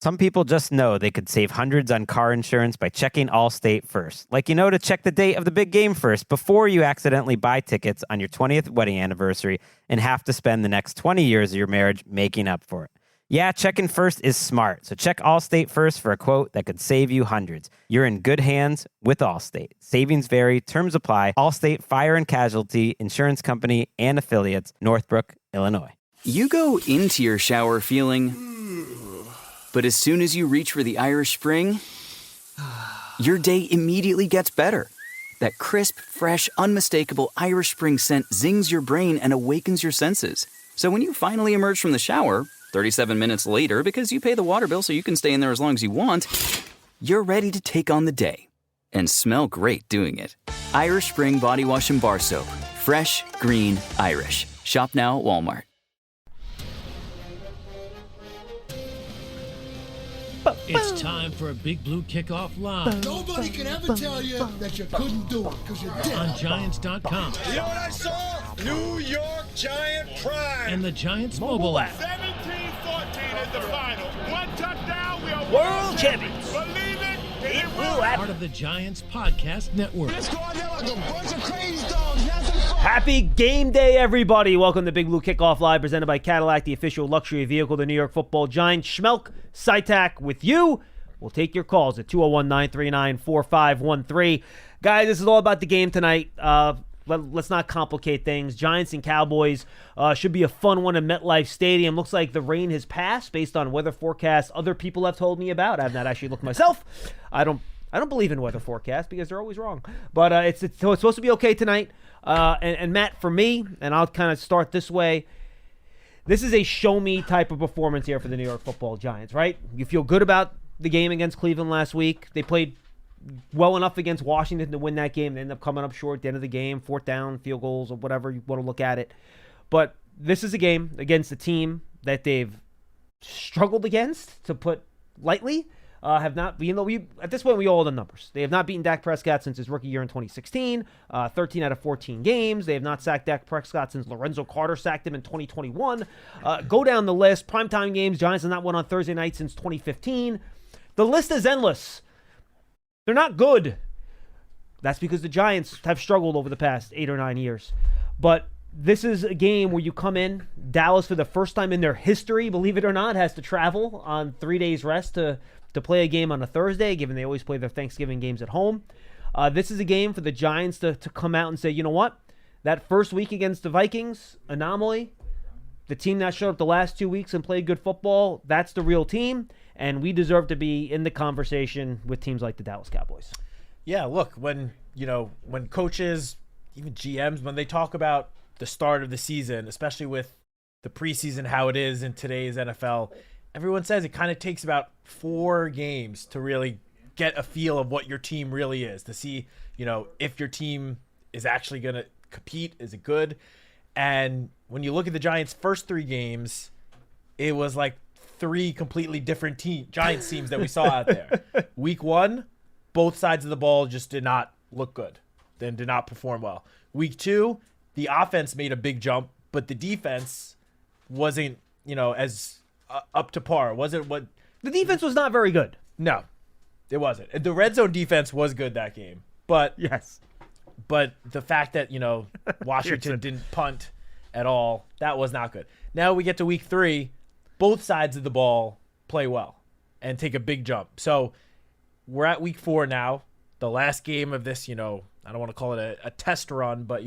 Some people just know they could save hundreds on car insurance by checking Allstate first. Like, to check the date of the big game first before you accidentally buy tickets on your 20th wedding anniversary and have to spend the next 20 years of your marriage making up for it. Yeah, checking first is smart. So check Allstate first for a quote that could save you hundreds. You're in good hands with Allstate. Savings vary. Terms apply. Allstate Fire and Casualty Insurance Company and Affiliates, Northbrook, Illinois. You go into your shower feeling... But as soon as you reach for the Irish Spring, your day immediately gets better. That crisp, fresh, unmistakable Irish Spring scent zings your brain and awakens your senses. So when you finally emerge from the shower, 37 minutes later, because you pay the water bill so you can stay in there as long as you want, you're ready to take on the day and smell great doing it. Irish Spring Body Wash and Bar Soap. Fresh, green, Irish. Shop now at Walmart. It's time for a Big Blue Kickoff Live. Nobody can ever tell you that you couldn't do it because you did. On Giants.com. You know what I saw? New York Giant Prime. And the Giants mobile app. 17-14 is the final. One touchdown, we are world champions. Believe it, it will happen. Part of the Giants Podcast Network. Let's go out there like a bunch of crazy dogs. Have some fun. Happy game day, everybody. Welcome to Big Blue Kickoff Live, presented by Cadillac, the official luxury vehicle of the New York Football Giants. Schmeelk, Citak with you. We'll take your calls at 201-939-4513. Guys, this is all about the game tonight. Let's not complicate things. Giants and Cowboys should be a fun one in MetLife Stadium. Looks like the rain has passed based on weather forecasts other people have told me about. I have not actually looked myself. I don't believe in weather forecasts because they're always wrong. But it's supposed to be okay tonight. And Matt, for me, and I'll kind of start this way, this is a show-me type of performance here for the New York Football Giants, right? You feel good about the game against Cleveland last week. They played well enough against Washington to win that game. They end up coming up short at the end of the game, fourth down, field goals, or whatever you want to look at it. But this is a game against a team that they've struggled against, to put lightly. Have not, at this point, we all know the numbers. They have not beaten Dak Prescott since his rookie year in 2016, 13 out of 14 games. They have not sacked Dak Prescott since Lorenzo Carter sacked him in 2021. Go down the list. Primetime games, Giants have not won on Thursday night since 2015. The list is endless. They're not good. That's because the Giants have struggled over the past 8 or 9 years. But this is a game where you come in. Dallas, for the first time in their history, believe it or not, has to travel on 3 days rest to play a game on a Thursday, given they always play their Thanksgiving games at home. This is a game for the Giants to come out and say, you know what? That first week against the Vikings, anomaly, the team that showed up the last 2 weeks and played good football, that's the real team, and we deserve to be in the conversation with teams like the Dallas Cowboys. Yeah, look, when coaches, even GMs, when they talk about the start of the season, especially with the preseason, how it is in today's NFL, everyone says it kind of takes about 4 games to really get a feel of what your team really is, to see, if your team is actually going to compete. Is it good? And when you look at the Giants' first 3 games, it was like 3 completely different Giants teams that we saw out there. Week 1, both sides of the ball just did not look good and did not perform well. Week 2, the offense made a big jump, but the defense wasn't, as up to par. Wasn't what the defense was not very good. No, it wasn't. The red zone defense was good that game, but yes, but the fact that Washington didn't punt at all, that was not good. Now we get to week 3, both sides of the ball play well and take a big jump. So we're at week 4 now, the last game of this. I don't want to call it a test run, but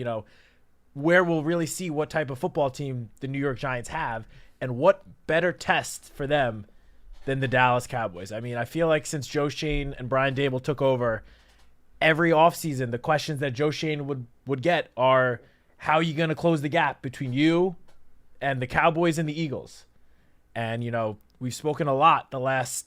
where we'll really see what type of football team the New York Giants have. And what better test for them than the Dallas Cowboys? I mean, I feel like since Joe Schoen and Brian Daboll took over, every offseason, the questions that Joe Schoen would get are, how are you going to close the gap between you and the Cowboys and the Eagles? And, we've spoken a lot the last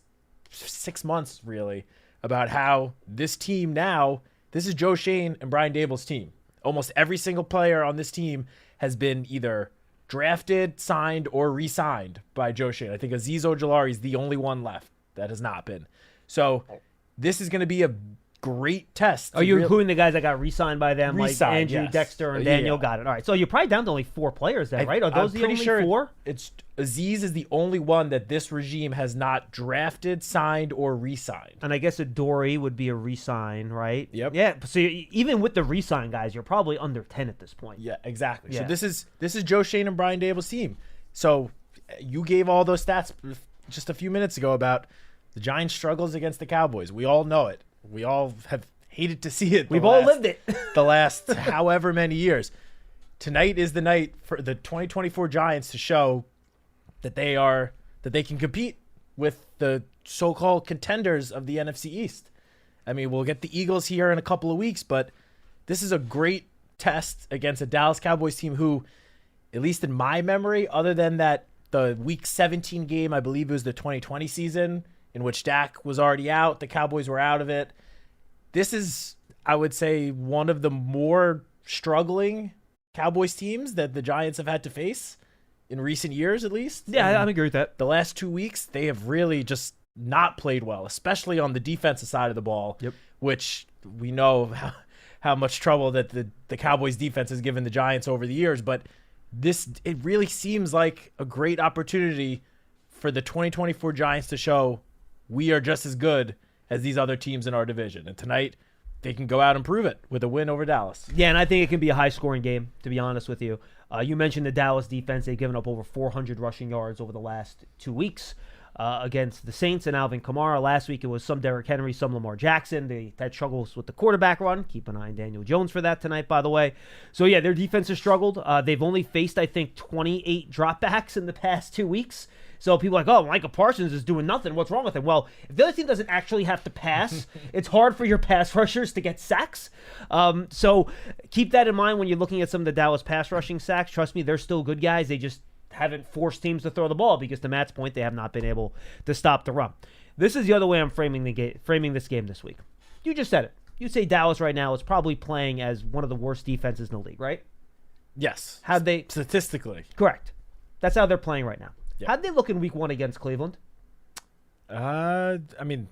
6 months, really, about how this team now, this is Joe Schoen and Brian Daboll's team. Almost every single player on this team has been either drafted, signed, or re-signed by Joe Schoen. I think Azeez Ojulari is the only one left that has not been. So this is going to be a great test. Are you including the guys that got re-signed by them, Re-signed, like Andrew, yes. Dexter, and Daniel? Yeah. Got it. All right. So you're probably down to only 4 players then, right? Are those the only 4? It's Aziz is the only one that this regime has not drafted, signed, or re-signed. And I guess a Dory would be a re-sign, right? Yep. Yeah. So even with the re-sign guys, you're probably under 10 at this point. Yeah, exactly. Yeah. So this is Joe Shane and Brian Dable's team. So you gave all those stats just a few minutes ago about the Giants' struggles against the Cowboys. We all know it. We all have hated to see it. We've all lived it. The last however many years. Tonight is the night for the 2024 Giants to show that they can compete with the so-called contenders of the NFC East. I mean, we'll get the Eagles here in a couple of weeks, but this is a great test against a Dallas Cowboys team who, at least in my memory, other than the Week 17 game, I believe it was the 2020 season, in which Dak was already out, the Cowboys were out of it. This is, I would say, one of the more struggling Cowboys teams that the Giants have had to face in recent years, at least. Yeah, I agree with that. The last 2 weeks, they have really just not played well, especially on the defensive side of the ball, which we know how much trouble that the Cowboys defense has given the Giants over the years. But it really seems like a great opportunity for the 2024 Giants to show we are just as good as these other teams in our division. And tonight, they can go out and prove it with a win over Dallas. Yeah, and I think it can be a high-scoring game, to be honest with you. You mentioned the Dallas defense. They've given up over 400 rushing yards over the last 2 weeks against the Saints and Alvin Kamara. Last week, it was some Derrick Henry, some Lamar Jackson. They had struggles with the quarterback run. Keep an eye on Daniel Jones for that tonight, by the way. So, yeah, their defense has struggled. They've only faced, I think, 28 dropbacks in the past 2 weeks. So people are like, oh, Micah Parsons is doing nothing. What's wrong with him? Well, if the other team doesn't actually have to pass, it's hard for your pass rushers to get sacks. So keep that in mind when you're looking at some of the Dallas pass rushing sacks. Trust me, they're still good guys. They just haven't forced teams to throw the ball because, to Matt's point, they have not been able to stop the run. This is the other way I'm framing this game this week. You just said it. You'd say Dallas right now is probably playing as one of the worst defenses in the league, right? Yes. How'd they statistically? Correct. That's how they're playing right now. Yeah. How'd they look in week 1 against Cleveland? I mean,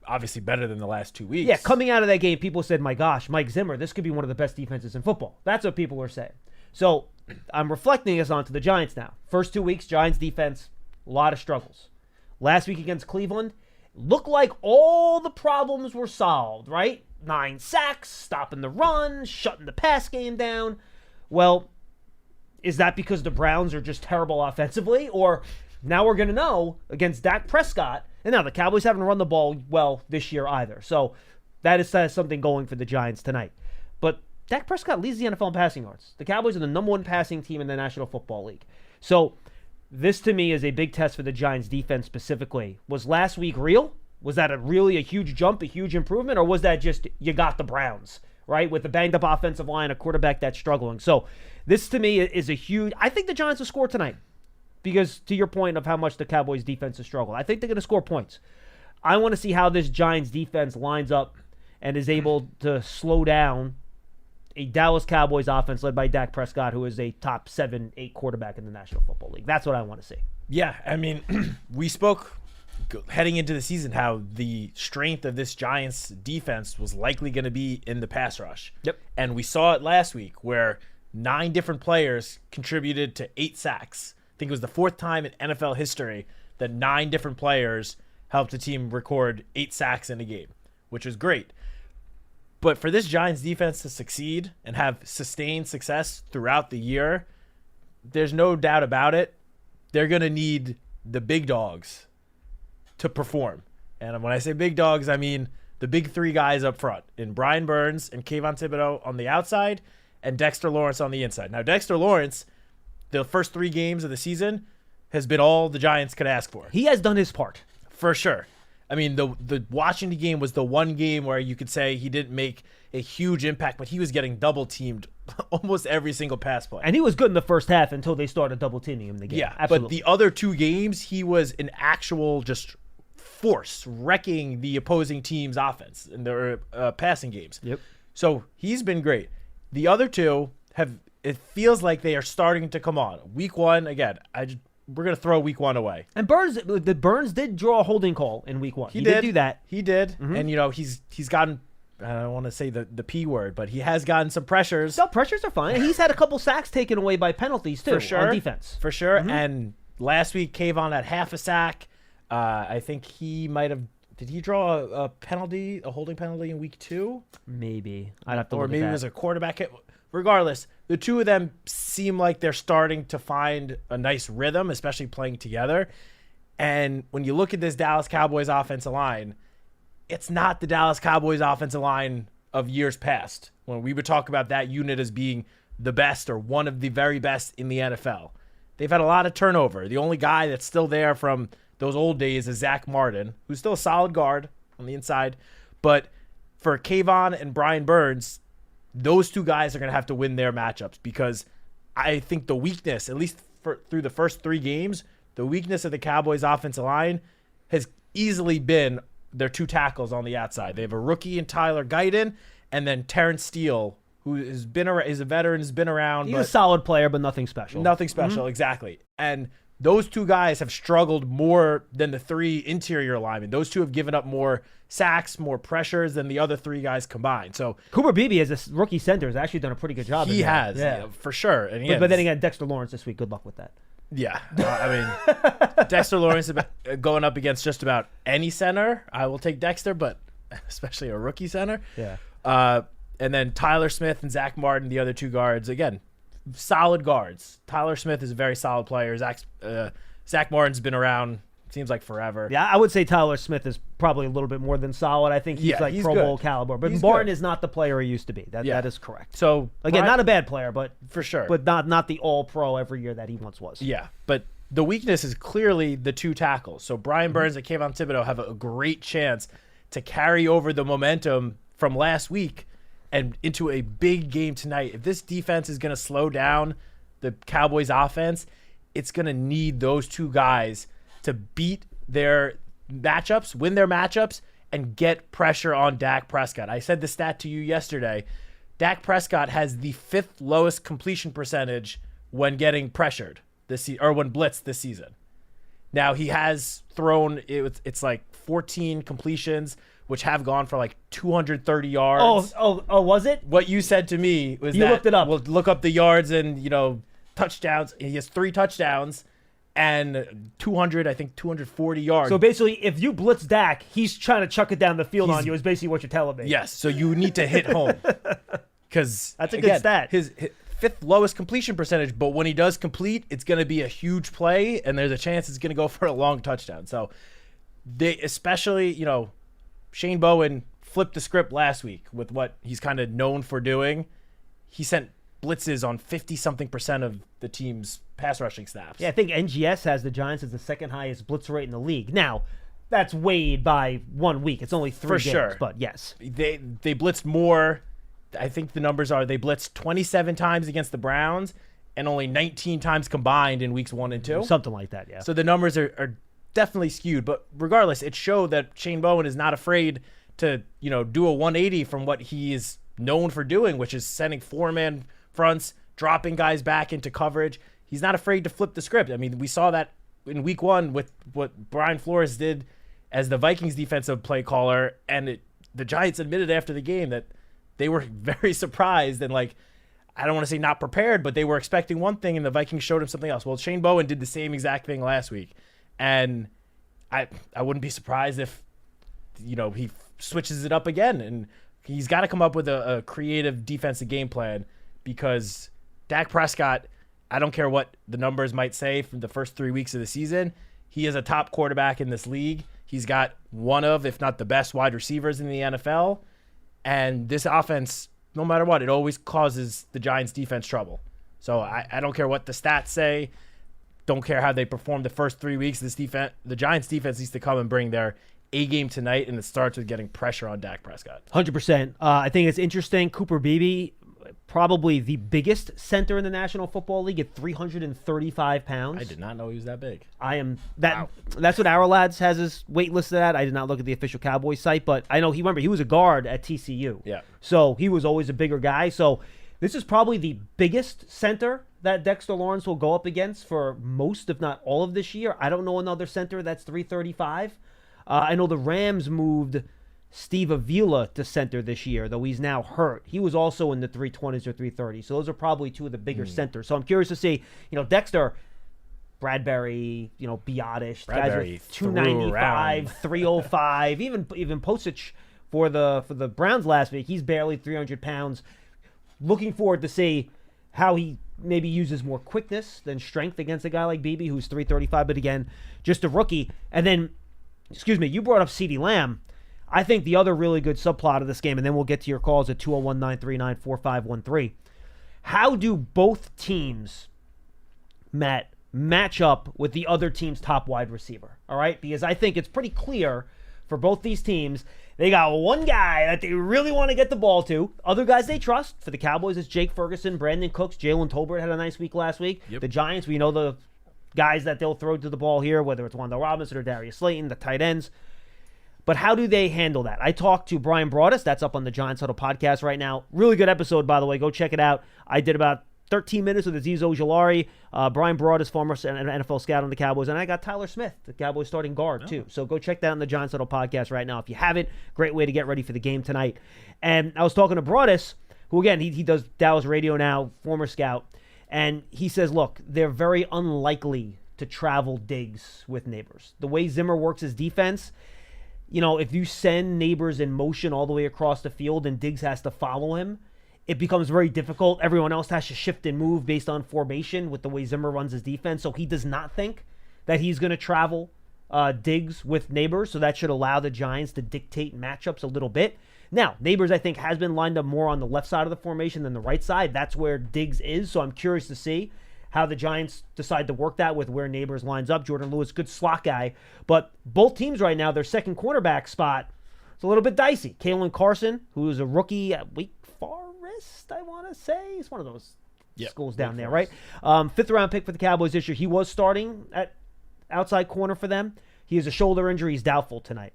obviously better than the last 2 weeks. Yeah, coming out of that game, people said, my gosh, Mike Zimmer, this could be one of the best defenses in football. That's what people were saying. So I'm reflecting this onto the Giants now. First 2 weeks, Giants defense, a lot of struggles. Last week against Cleveland, looked like all the problems were solved, right? 9 sacks, stopping the run, shutting the pass game down. Well, is that because the Browns are just terrible offensively? Or now we're going to know against Dak Prescott. And now the Cowboys haven't run the ball well this year either. So that is something going for the Giants tonight. But Dak Prescott leads the NFL in passing yards. The Cowboys are the number 1 passing team in the National Football League. So this, to me, is a big test for the Giants defense specifically. Was last week real? Was that really a huge jump, a huge improvement? Or was that just you got the Browns, right? With the banged-up offensive line, a quarterback that's struggling. So this, to me, is a huge... I think the Giants will score tonight because, to your point of how much the Cowboys' defense has struggled, I think they're going to score points. I want to see how this Giants defense lines up and is able to slow down a Dallas Cowboys offense led by Dak Prescott, who is a top 7-8 quarterback in the National Football League. That's what I want to see. Yeah, I mean, we spoke heading into the season how the strength of this Giants defense was likely going to be in the pass rush. Yep. And we saw it last week where 9 different players contributed to 8 sacks. I think it was the 4th time in NFL history that 9 different players helped a team record 8 sacks in a game, which was great. But for this Giants defense to succeed and have sustained success throughout the year, there's no doubt about it. They're going to need the big dogs to perform. And when I say big dogs, I mean the big 3 guys up front in Brian Burns and Kayvon Thibodeau on the outside and Dexter Lawrence on the inside. Now, Dexter Lawrence, the first 3 games of the season, has been all the Giants could ask for. He has done his part. For sure. I mean, the Washington game was the one game where you could say he didn't make a huge impact, but he was getting double-teamed almost every single pass play. And he was good in the first half until they started double-teaming him in the game. Yeah, absolutely. But the other 2 games, he was an actual just force, wrecking the opposing team's offense in their passing games. Yep. So he's been great. The other 2 it feels like they are starting to come on. Week 1, again, we're going to throw week 1 away. And Burns did draw a holding call in week 1. He did do that. He did. And, he's gotten, I don't want to say the P word, but he has gotten some pressures. No, pressures are fine. He's had a couple sacks taken away by penalties, too, For sure. on defense. For sure. And last week, Kayvon had half a sack. I think he might have, did he draw a penalty, a holding penalty in week 2? Maybe. I'd have to look Or at maybe that. it was a quarterback hit. Regardless, the two of them seem like they're starting to find a nice rhythm, especially playing together. And when you look at this Dallas Cowboys offensive line, it's not the Dallas Cowboys offensive line of years past, when we would talk about that unit as being the best or one of the very best in the NFL. They've had a lot of turnover. The only guy that's still there from those old days is Zach Martin, who's still a solid guard on the inside. But for Kayvon and Brian Burns, those two guys are going to have to win their matchups, because I think the weakness, at least through the first 3 games, the weakness of the Cowboys offensive line has easily been their 2 tackles on the outside. They have a rookie in Tyler Guyton, and then Terrence Steele, who is a veteran, has been around. He's a solid player, but nothing special. Nothing special, exactly. And those 2 guys have struggled more than the 3 interior linemen. Those 2 have given up more sacks, more pressures than the other 3 guguys combined. So Cooper Beebe, as a rookie center, has actually done a pretty good job. he has, for sure. And but then again, Dexter Lawrence this week. Good luck with that. Yeah, I mean, Dexter Lawrence going up against just about any center. I will take Dexter, but especially a rookie center. Yeah. And then Tyler Smith and Zach Martin, the other 2 guards, again, solid guards. Tyler Smith is a very solid player. Zach Martin's been around, seems like forever. Yeah, I would say Tyler Smith is probably a little bit more than solid. I think he's he's Pro good. Bowl caliber. But He's Martin good. is not the player he used to be. That is correct. So Again, not a bad player, but for sure. but not the all-pro every year that he once was. Yeah, but the weakness is clearly the 2 tackles. So Brian Burns and Kayvon Thibodeau have a great chance to carry over the momentum from last week and into a big game tonight. If this defense is going to slow down the Cowboys offense, it's going to need those 2 guys to beat their matchups, win their matchups, and get pressure on Dak Prescott. I said the stat to you yesterday. Dak Prescott has the 5th lowest completion percentage when getting pressured or when blitzed this season. Now, he has thrown, it's like 14 completions, which have gone for like 230 yards. Oh, was it? What you said to me was You looked it up. We'll look up the yards and, touchdowns. He has 3 touchdowns and 240 yards. So basically, if you blitz Dak, he's trying to chuck it down the field on you, is basically what you're telling me. Yes, so you need to hit home. Because that's a good stat. His 5th lowest completion percentage, but when he does complete, it's going to be a huge play, and there's a chance it's going to go for a long touchdown. So they, especially, Shane Bowen flipped the script last week with what he's kind of known for doing. He sent blitzes on 50-something% of the team's pass rushing snaps. Yeah, I think NGS has the Giants as the 2nd highest blitz rate in the league. Now, that's weighed by 1 week. It's only 3 For games, sure. but yes. They blitzed more. I think the numbers are they blitzed 27 times against the Browns and only 19 times combined in weeks 1 and 2. Something like that, yeah. So the numbers are definitely skewed. But regardless, it showed that Shane Bowen is not afraid to, do a 180 from what he is known for doing, which is sending 4-man fronts, dropping guys back into coverage. He's not afraid to flip the script. I mean, we saw that in week 1 with what Brian Flores did as the Vikings defensive play caller, and the Giants admitted after the game that they were very surprised and, I don't want to say not prepared, but they were expecting one thing and the Vikings showed him something else. Well, Shane Bowen did the same exact thing last week, and I wouldn't be surprised if he switches it up again, and he's got to come up with a creative defensive game plan, because Dak Prescott, I don't care what the numbers might say from the first 3 weeks of the season, he is a top quarterback in this league. He's got one of, if not the best wide receivers in the NFL. And this offense, no matter what, it always causes the Giants defense trouble. So I don't care what the stats say. Don't care how they perform the first 3 weeks. The Giants defense needs to come and bring their A game tonight, and it starts with getting pressure on Dak Prescott. 100%. I think it's interesting. Cooper Beebe, probably the biggest center in the National Football League at 335 pounds. I did not know he was that big. That's what Our Lads has his weight listed at. I did not look at the official Cowboys site, but I know he was a guard at TCU. Yeah. So he was always a bigger guy. So this is probably the biggest center that Dexter Lawrence will go up against for most, if not all of this year. I don't know another center that's 335. I know the Rams moved Steve Avila to center this year, though he's now hurt. He was also in the 320s or 330s. So those are probably two of the bigger centers. So I'm curious to see, Dexter, Bradbury, Biotish, guys with 295, 305, even Posich for the Browns last week. He's barely 300 pounds. Looking forward to see how he maybe uses more quickness than strength against a guy like Beebe, who's 335, but again, just a rookie. And then, you brought up CeeDee Lamb. I think the other really good subplot of this game, and then we'll get to your calls at 201-939-4513. How do both teams, Matt, match up with the other team's top wide receiver? All right? Because I think it's pretty clear for both these teams, they got one guy that they really want to get the ball to. Other guys they trust. For the Cowboys, it's Jake Ferguson, Brandon Cooks, Jalen Tolbert had a nice week last week. Yep. The Giants, we know the guys that they'll throw to the ball here, whether it's Wandale Robinson or Darius Slayton, the tight ends. But how do they handle that? I talked to Brian Broaddus. That's up on the Giants Huddle podcast right now. Really good episode, by the way. Go check it out. I did about 13 minutes with Azeez Ojulari, Brian Broaddus, former NFL scout on the Cowboys, and I got Tyler Smith, the Cowboys starting guard, too. So go check that out on the Giants Huddle podcast right now. If you haven't, great way to get ready for the game tonight. And I was talking to Broaddus, who, again, he does Dallas radio now, former scout, and he says, look, they're very unlikely to travel Diggs with Neighbors. The way Zimmer works his defense, if you send Neighbors in motion all the way across the field and Diggs has to follow him, it becomes very difficult. Everyone else has to shift and move based on formation with the way Zimmer runs his defense. So he does not think that he's going to travel Diggs with Neighbors. So that should allow the Giants to dictate matchups a little bit. Now, Neighbors, I think, has been lined up more on the left side of the formation than the right side. That's where Diggs is. So I'm curious to see how the Giants decide to work that with where Neighbors lines up. Jordan Lewis, good slot guy. But both teams right now, their second cornerback spot is a little bit dicey. Kalen Carson, who is a rookie at Wake Forest, I want to say. He's one of those schools down there, right? Fifth-round pick for the Cowboys this year. He was starting at outside corner for them. He has a shoulder injury. He's doubtful tonight.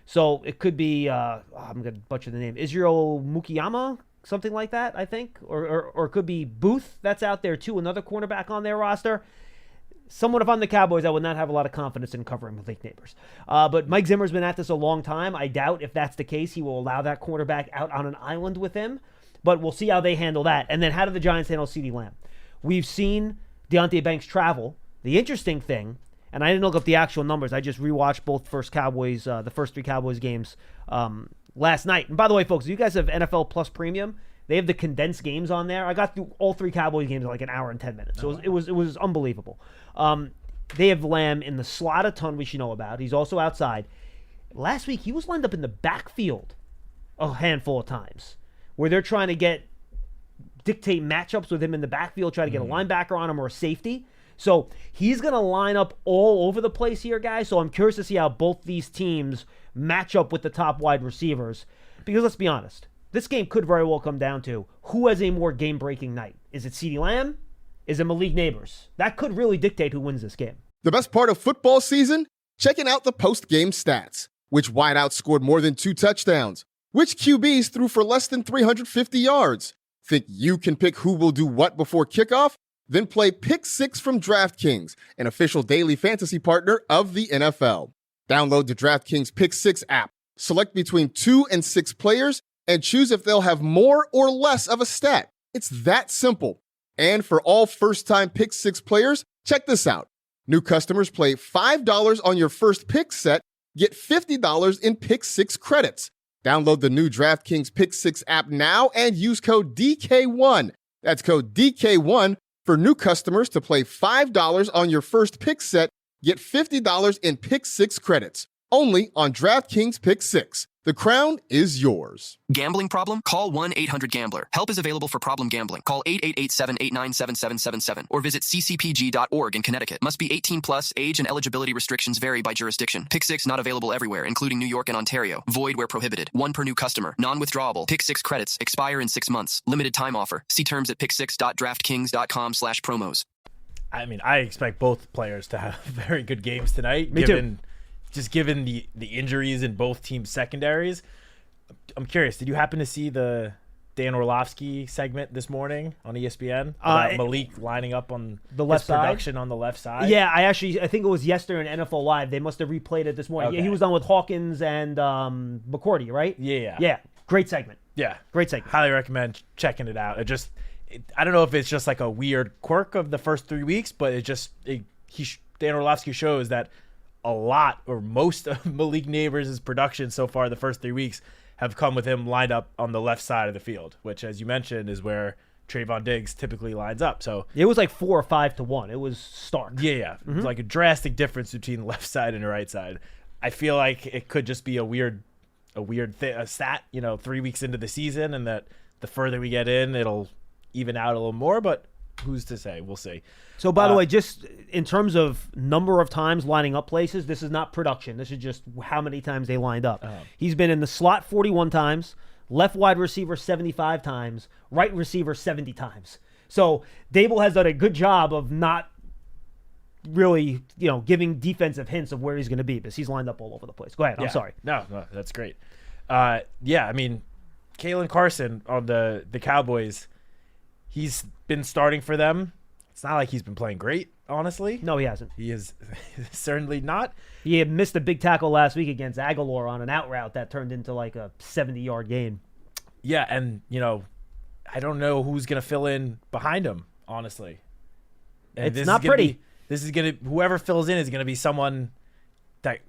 So it could be, I'm going to butcher the name, Israel Mukiyama, something like that, I think. Or it could be Booth. That's out there, too. Another cornerback on their roster. Someone, if I'm the Cowboys, I would not have a lot of confidence in covering with Neighbors. But Mike Zimmer's been at this a long time. I doubt if that's the case, he will allow that cornerback out on an island with him. But we'll see how they handle that. And then how do the Giants handle CeeDee Lamb? We've seen Deonte Banks travel. The interesting thing, and I didn't look up the actual numbers. I just rewatched the first three Cowboys games last night. And by the way, folks, if you guys have NFL Plus Premium, they have the condensed games on there. I got through all three Cowboys games in like an hour and 10 minutes. So it was unbelievable. They have Lamb in the slot a ton, we should know about. He's also outside. Last week, he was lined up in the backfield a handful of times where they're trying to dictate matchups with him in the backfield, try to get a linebacker on him or a safety. So he's going to line up all over the place here, guys. So I'm curious to see how both these teams match up with the top wide receivers. Because let's be honest, this game could very well come down to who has a more game-breaking night. Is it CeeDee Lamb? Is it Malik Neighbors? That could really dictate who wins this game. The best part of football season? Checking out the post-game stats. Which wideout scored more than 2 touchdowns? Which QBs threw for less than 350 yards? Think you can pick who will do what before kickoff? Then play Pick 6 from DraftKings, an official daily fantasy partner of the NFL. Download the DraftKings Pick 6 app, select between 2 and 6 players, and choose if they'll have more or less of a stat. It's that simple. And for all first-time Pick 6 players, check this out. New customers play $5 on your first pick set, get $50 in Pick 6 credits. Download the new DraftKings Pick 6 app now and use code DK1. That's code DK1 for new customers to play $5 on your first pick set, get $50 in Pick 6 credits. Only on DraftKings Pick 6. The crown is yours. Gambling problem? Call 1-800-GAMBLER. Help is available for problem gambling. Call 888-789-7777 or visit ccpg.org in Connecticut. Must be 18 plus. Age and eligibility restrictions vary by jurisdiction. Pick 6 not available everywhere, including New York and Ontario. Void where prohibited. 1 per new customer. Non-withdrawable. Pick 6 credits. Expire in 6 months. Limited time offer. See terms at pick6.draftkings.com/promos. I mean, I expect both players to have very good games tonight. Me too. Just given the injuries in both teams' secondaries. I'm curious, did you happen to see the Dan Orlovsky segment this morning on ESPN about Malik lining up on the left his side? production on the left side? Yeah, I think it was yesterday in NFL Live. They must have replayed it this morning. Okay. Yeah, he was on with Hawkins and McCourty, right? Yeah. Yeah, great segment. Yeah. Great segment. Highly recommend checking it out. I don't know if it's just like a weird quirk of the first 3 weeks, but Dan Orlovsky shows that a lot or most of Malik Neighbors' production so far the first 3 weeks have come with him lined up on the left side of the field, which, as you mentioned, is where Trayvon Diggs typically lines up. So it was like 4 or 5 to 1. It was stark. Yeah. It's like a drastic difference between the left side and the right side. I feel like it could just be a weird stat, 3 weeks into the season, and that the further we get in, it'll even out a little more, but who's to say? We'll see. So, by the way, just in terms of number of times lining up places, this is not production. This is just how many times they lined up. He's been in the slot 41 times, left wide receiver 75 times, right receiver 70 times. So, Dable has done a good job of not really, giving defensive hints of where he's going to be, because he's lined up all over the place. Go ahead. I'm sorry. No, that's great. I mean, Kalen Carson on the Cowboys, he's been starting for them. It's not like he's been playing great, honestly. No, he hasn't. He is certainly not. He had missed a big tackle last week against Aguilar on an out route that turned into like a 70-yard gain. Yeah, and, I don't know who's going to fill in behind him, honestly. And it's not pretty. Whoever fills in is going to be someone that,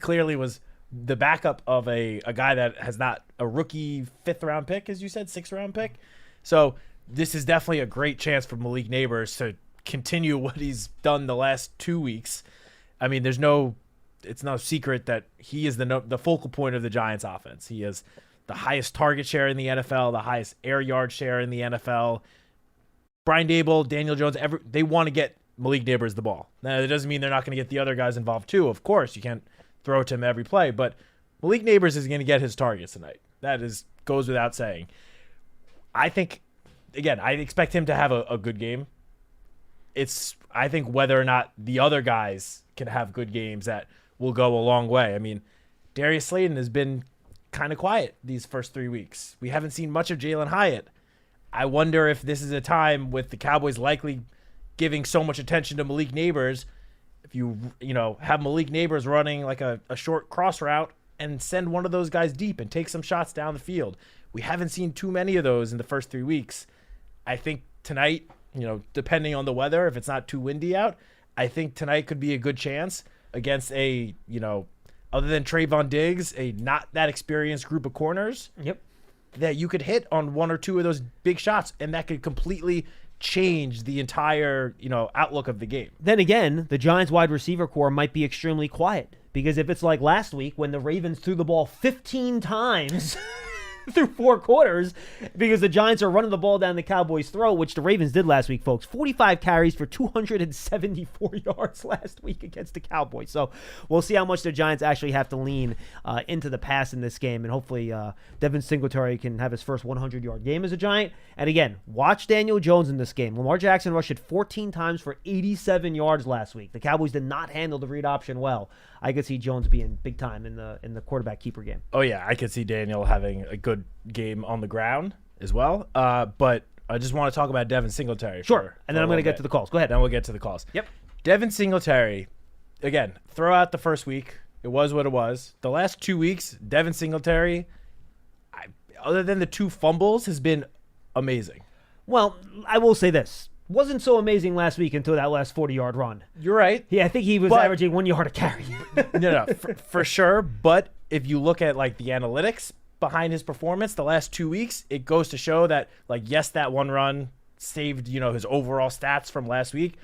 clearly was the backup of a guy that has not a rookie 5th-round pick, as you said, 6th-round pick. So this is definitely a great chance for Malik Neighbors to continue what he's done the last 2 weeks. I mean, it's no secret that he is the focal point of the Giants offense. He has the highest target share in the NFL, the highest air yard share in the NFL. Brian Dable, Daniel Jones, they want to get Malik Neighbors the ball. Now, that doesn't mean they're not going to get the other guys involved too. Of course, you can't throw it to him every play, but Malik Neighbors is going to get his targets tonight. That goes without saying. I think, again, I expect him to have a good game. I think whether or not the other guys can have good games, that will go a long way. I mean, Darius Slayton has been kind of quiet these first 3 weeks. We haven't seen much of Jalen Hyatt. I wonder if this is a time with the Cowboys likely giving so much attention to Malik Neighbors, if you have Malik Neighbors running like a short cross route and send one of those guys deep and take some shots down the field. We haven't seen too many of those in the first 3 weeks. I think tonight, depending on the weather, if it's not too windy out, I think tonight could be a good chance against a, other than Trayvon Diggs, a not that experienced group of corners. Yep. That you could hit on one or two of those big shots, and that could completely change the entire, outlook of the game. Then again, the Giants wide receiver core might be extremely quiet, because if it's like last week when the Ravens threw the ball 15 times through 4 quarters, because the Giants are running the ball down the Cowboys' throat, which the Ravens did last week, folks. 45 carries for 274 yards last week against the Cowboys. So we'll see how much the Giants actually have to lean into the pass in this game, and hopefully Devin Singletary can have his first 100-yard game as a Giant. And again, watch Daniel Jones in this game. Lamar Jackson rushed it 14 times for 87 yards last week. The Cowboys did not handle the read option well. I could see Jones being big time in the quarterback keeper game. Oh yeah, I could see Daniel having a good game on the ground as well. But I just want to talk about Devin Singletary. Sure, and then I'm going to get to the calls. Go ahead. Then we'll get to the calls. Yep. Devin Singletary, again, throw out the first week. It was what it was. The last 2 weeks, Devin Singletary, other than the 2 fumbles, has been amazing. Well, I will say this. Wasn't so amazing last week until that last 40-yard run. You're right. Yeah, I think he was averaging 1 yard a carry. No, for sure. But if you look at the analytics behind his performance the last 2 weeks, it goes to show that yes, that one run saved his overall stats from last week,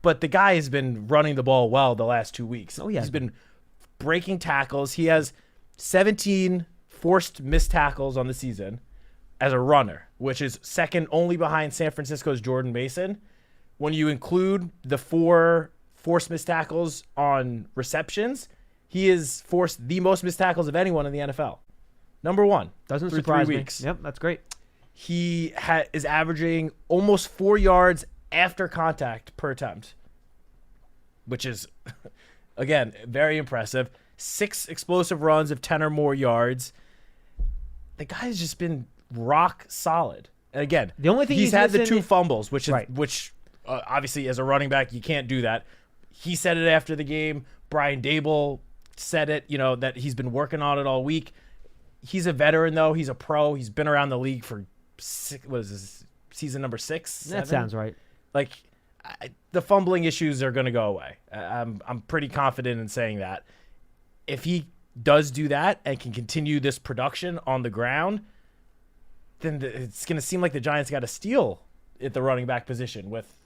but the guy has been running the ball well the last 2 weeks. Oh yeah, he's been breaking tackles. He has 17 forced missed tackles on the season as a runner, which is second only behind San Francisco's Jordan Mason. When you include the 4 forced missed tackles on receptions, he has forced the most missed tackles of anyone in the NFL. Number 1. Doesn't through surprise 3 me. weeks. Yep, that's great. He is averaging almost 4 yards after contact per attempt, which is, again, very impressive. 6 explosive runs of 10 or more yards. The guy's just been rock solid. And again, the only thing he's had the missing 2 fumbles, which Right. Obviously as a running back you can't do that. He said it after the game. Brian Dable said it, that he's been working on it all week. He's a veteran though. He's a pro. He's been around the league for season number 6. 7? That sounds right. Like the fumbling issues are going to go away. I'm pretty confident in saying that. If he does do that and can continue this production on the ground, then it's going to seem like the Giants got a steal at the running back position with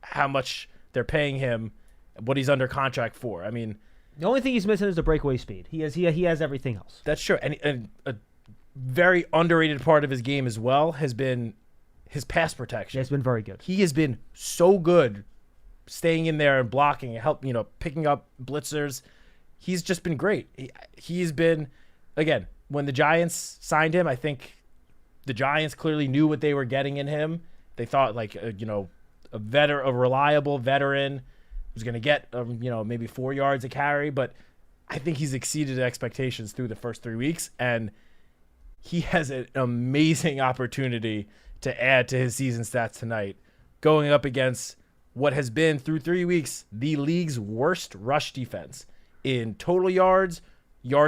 how much they're paying him, what he's under contract for. I mean, the only thing he's missing is the breakaway speed. He has everything else. That's true. And a very underrated part of his game as well has been his pass protection. It's been very good. He has been so good staying in there and blocking and picking up blitzers. He's just been great. He's been, again, when the Giants signed him, I think the Giants clearly knew what they were getting in him. They thought a reliable veteran who's going to get maybe 4 yards a carry, but I think he's exceeded expectations through the first 3 weeks, and he has an amazing opportunity to add to his season stats tonight, going up against what has been through 3 weeks the league's worst rush defense in total yards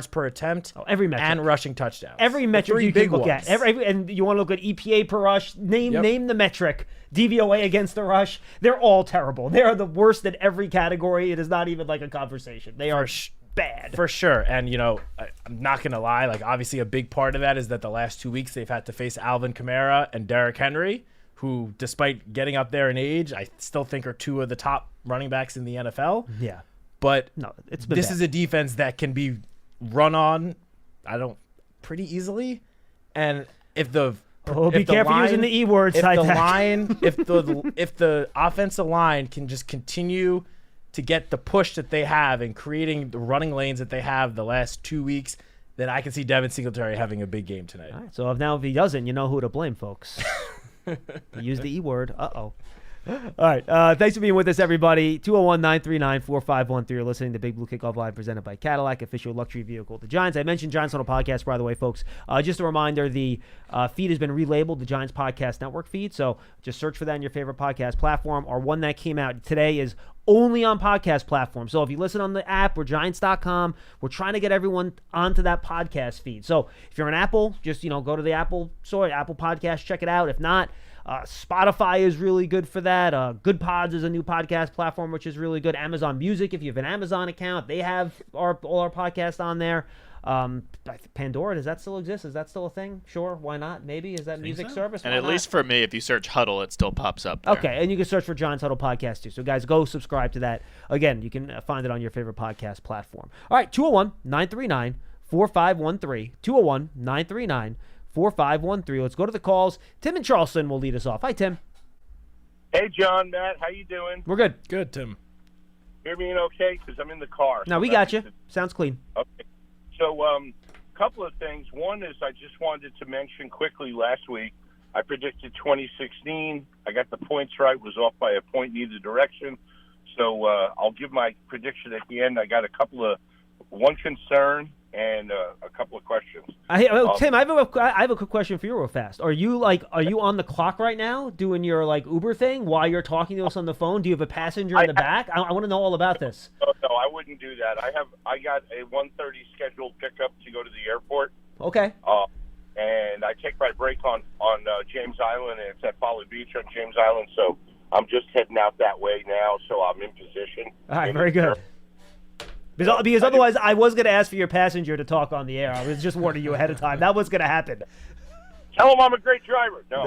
per attempt, every metric, and rushing touchdowns. Every metric you can look at. And you want to look at EPA per rush, name the metric, DVOA against the rush. They're all terrible. They are the worst in every category. It is not even like a conversation. They are bad. For sure. And, I'm not going to lie. Obviously a big part of that is that the last 2 weeks they've had to face Alvin Kamara and Derrick Henry, who, despite getting up there in age, I still think are 2 of the top running backs in the NFL. Yeah. But no, this is a defense that can be run on, pretty easily. And if the be careful using the E word. If the offensive line can just continue to get the push that they have and creating the running lanes that they have the last 2 weeks, then I can see Devin Singletary having a big game tonight. All right, so if he doesn't, you know who to blame, folks. Use the E word. Uh-oh. All right. Thanks for being with us, everybody. 201-939-4513. You're listening to Big Blue Kickoff Live, presented by Cadillac, official luxury vehicle of the Giants. I mentioned Giants on a podcast, by the way, folks. Just a reminder, the feed has been relabeled the Giants Podcast Network feed, so just search for that in your favorite podcast platform. Our one that came out today is only on podcast platforms. So if you listen on the app or Giants.com, we're trying to get everyone onto that podcast feed. So if you're on Apple, just go to the Apple Podcast, check it out. If not, Spotify is really good for that. Good Pods is a new podcast platform, which is really good. Amazon Music, if you have an Amazon account, they have all our podcasts on there. Pandora, does that still exist? Is that still a thing? Sure, why not? Maybe. Is that music service? And why at not? least for me, if you search Huddle, it still pops up there. Okay, and you can search for Giants Huddle Podcast too. So guys, go subscribe to that. Again, you can find it on your favorite podcast platform. All right, 201-939-4513. 201-939-4513. Let's go to the calls. Tim in Charleston will lead us off. Hi, Tim. Hey, John, Matt, how you doing? We're good. Good, Tim. Hear me okay? Because I'm in the car. No, we got you. Sounds clean. Okay. So, couple of things. One is I just wanted to mention quickly last week, I predicted 2016. I got the points right, was off by a point in either direction. So I'll give my prediction at the end. I got one concern and a couple of questions. Tim, I have a quick question for you real fast. Are you on the clock right now doing your Uber thing while you're talking to us on the phone? Do you have a passenger in the back? I want to know all about this. No, I wouldn't do that. I got a 1:30 scheduled pickup to go to the airport. Okay. And I take my break on James Island, and it's at Folly Beach on James Island. So I'm just heading out that way now, so I'm in position. All right, very good. Because otherwise, I was going to ask for your passenger to talk on the air. I was just warning you ahead of time. That was going to happen. Tell him I'm a great driver. No.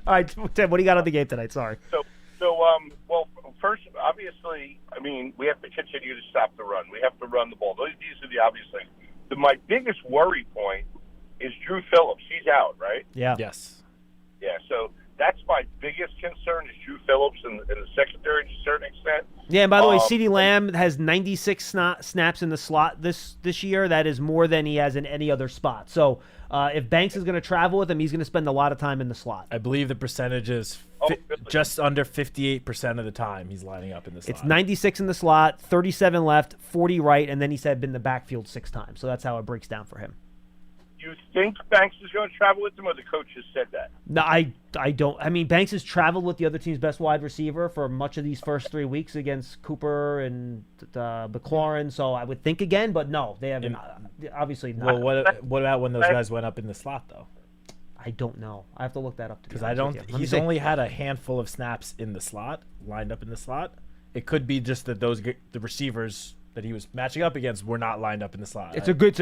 All right, Tim, what do you got on the game tonight? Sorry. Well, first, obviously, we have to continue to stop the run. We have to run the ball. These are the obvious things. My biggest worry point is Drew Phillips. He's out, right? Yeah. Yes. Yeah, so that's my biggest concern is Drew Phillips and the secondary to a certain extent. Yeah, and by the way, CeeDee Lamb has 96 snaps in the slot this year. That is more than he has in any other spot. So if Banks is going to travel with him, he's going to spend a lot of time in the slot. I believe the percentage is just under 58% of the time he's lining up in the slot. It's 96 in the slot, 37 left, 40 right, and then he said been in the backfield 6 times. So that's how it breaks down for him. you think Banks is going to travel with them, or the coach has said that? No, I don't. I mean, Banks has traveled with the other team's best wide receiver for much of these first 3 weeks against Cooper and McLaurin, so I would think again, but no, they haven't. Obviously not. Well, what about when those guys went up in the slot, though? I don't know. I have to look that up. Because I don't. He's only had a handful of snaps in the slot, lined up in the slot. It could be just that the receivers that he was matching up against were not lined up in the slot. It's a great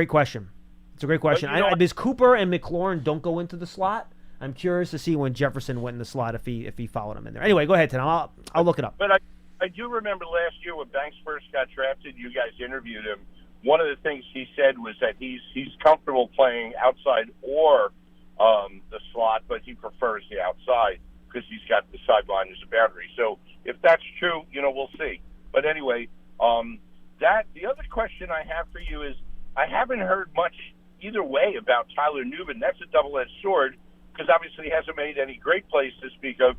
question. It's a great question. Because Cooper and McLaurin don't go into the slot. I'm curious to see when Jefferson went in the slot if he followed him in there. Anyway, go ahead, Tim. I'll look it up. But I do remember last year when Banks first got drafted, you guys interviewed him. One of the things he said was that he's comfortable playing outside or the slot, but he prefers the outside because he's got the sideline as a boundary. So if that's true, we'll see. But anyway, the other question I have for you is I haven't heard much either way about Tyler Newman. That's a double-edged sword because obviously he hasn't made any great plays to speak of,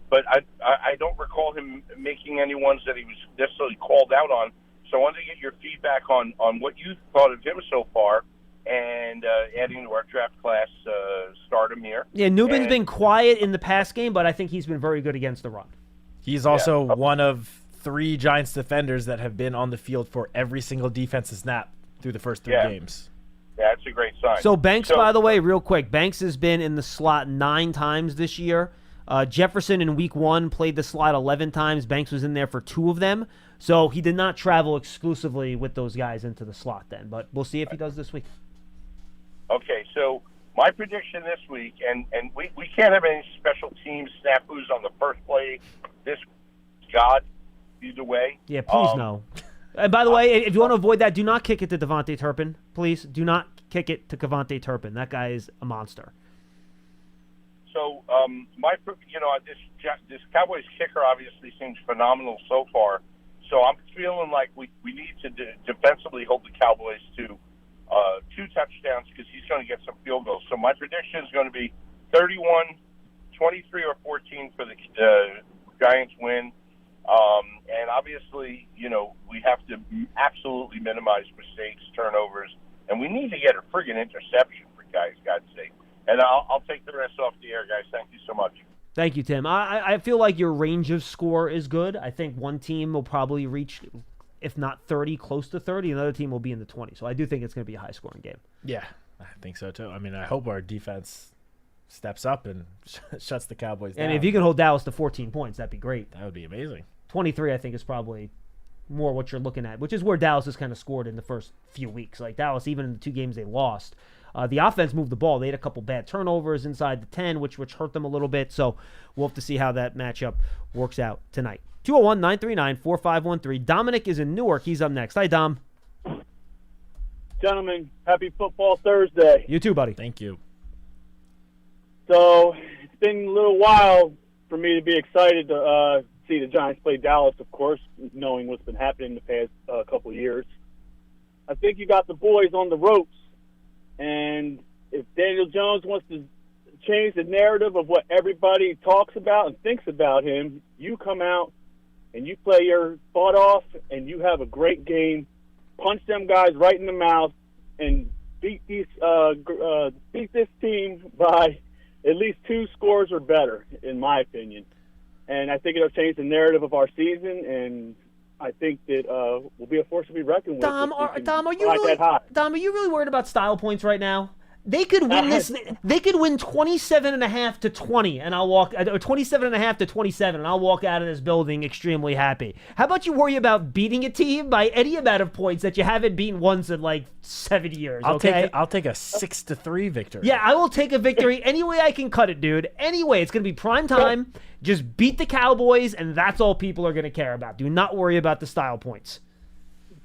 but I don't recall him making any ones that he was necessarily called out on. So I wanted to get your feedback on what you thought of him so far and adding to our draft class stardom here. Yeah, Newman's been quiet in the pass game, but I think he's been very good against the run. He's also one of 3 Giants defenders that have been on the field for every single defensive snap through the first 3 games. Yeah, that's a great sign. So Banks, by the way, real quick, Banks has been in the slot 9 times this year. Jefferson in week 1 played the slot 11 times. Banks was in there for 2 of them. So he did not travel exclusively with those guys into the slot then. But we'll see if he does this week. Okay, so my prediction this week, and we can't have any special team snafus on the first play this God, either way. Yeah, please no. And by the way, if you want to avoid that, do not kick it to Devontae Turpin. Please do not kick it to Devontae Turpin. That guy is a monster. So this Cowboys kicker obviously seems phenomenal so far. So I'm feeling like we need to defensively hold the Cowboys to 2 touchdowns because he's going to get some field goals. So my prediction is going to be 31, 23, or 14 for the Giants win. And obviously, we have to absolutely minimize mistakes, turnovers, and we need to get a friggin' interception for God's sake. And I'll take the rest off the air, guys. Thank you so much. Thank you, Tim. I feel like your range of score is good. I think one team will probably reach, if not 30, close to 30. Another team will be in the 20s. So I do think it's going to be a high-scoring game. Yeah, I think so, too. I mean, I hope our defense steps up and shuts the Cowboys down. And if you can hold Dallas to 14 points, that'd be great. That would be amazing. 23, I think, is probably more what you're looking at, which is where Dallas has kind of scored in the first few weeks. Like Dallas, even in the 2 games they lost, the offense moved the ball. They had a couple bad turnovers inside the 10, which hurt them a little bit. So we'll have to see how that matchup works out tonight. 201-939-4513. Dominic is in Newark. He's up next. Hi, Dom. Gentlemen, happy Football Thursday. You too, buddy. Thank you. So it's been a little while for me to be excited to see the Giants play Dallas, of course, knowing what's been happening the past couple of years. I think you got the boys on the ropes, and if Daniel Jones wants to change the narrative of what everybody talks about and thinks about him, you come out and you play your butt off and you have a great game, punch them guys right in the mouth, and beat this team by at least 2 scores or better, in my opinion. And I think it'll change the narrative of our season, and I think that we'll be a force to be reckoned with. Dom, are you really worried about style points right now? They could win this. They could win 27.5 to 20, and I'll walk, or 27.5 to 27, and I'll walk out of this building extremely happy. How about you worry about beating a team by any amount of points that you haven't beaten once in like 7 years? I'll take a 6-3 victory. Yeah, I will take a victory any way I can cut it, dude. Anyway, it's gonna be prime time. Just beat the Cowboys, and that's all people are gonna care about. Do not worry about the style points.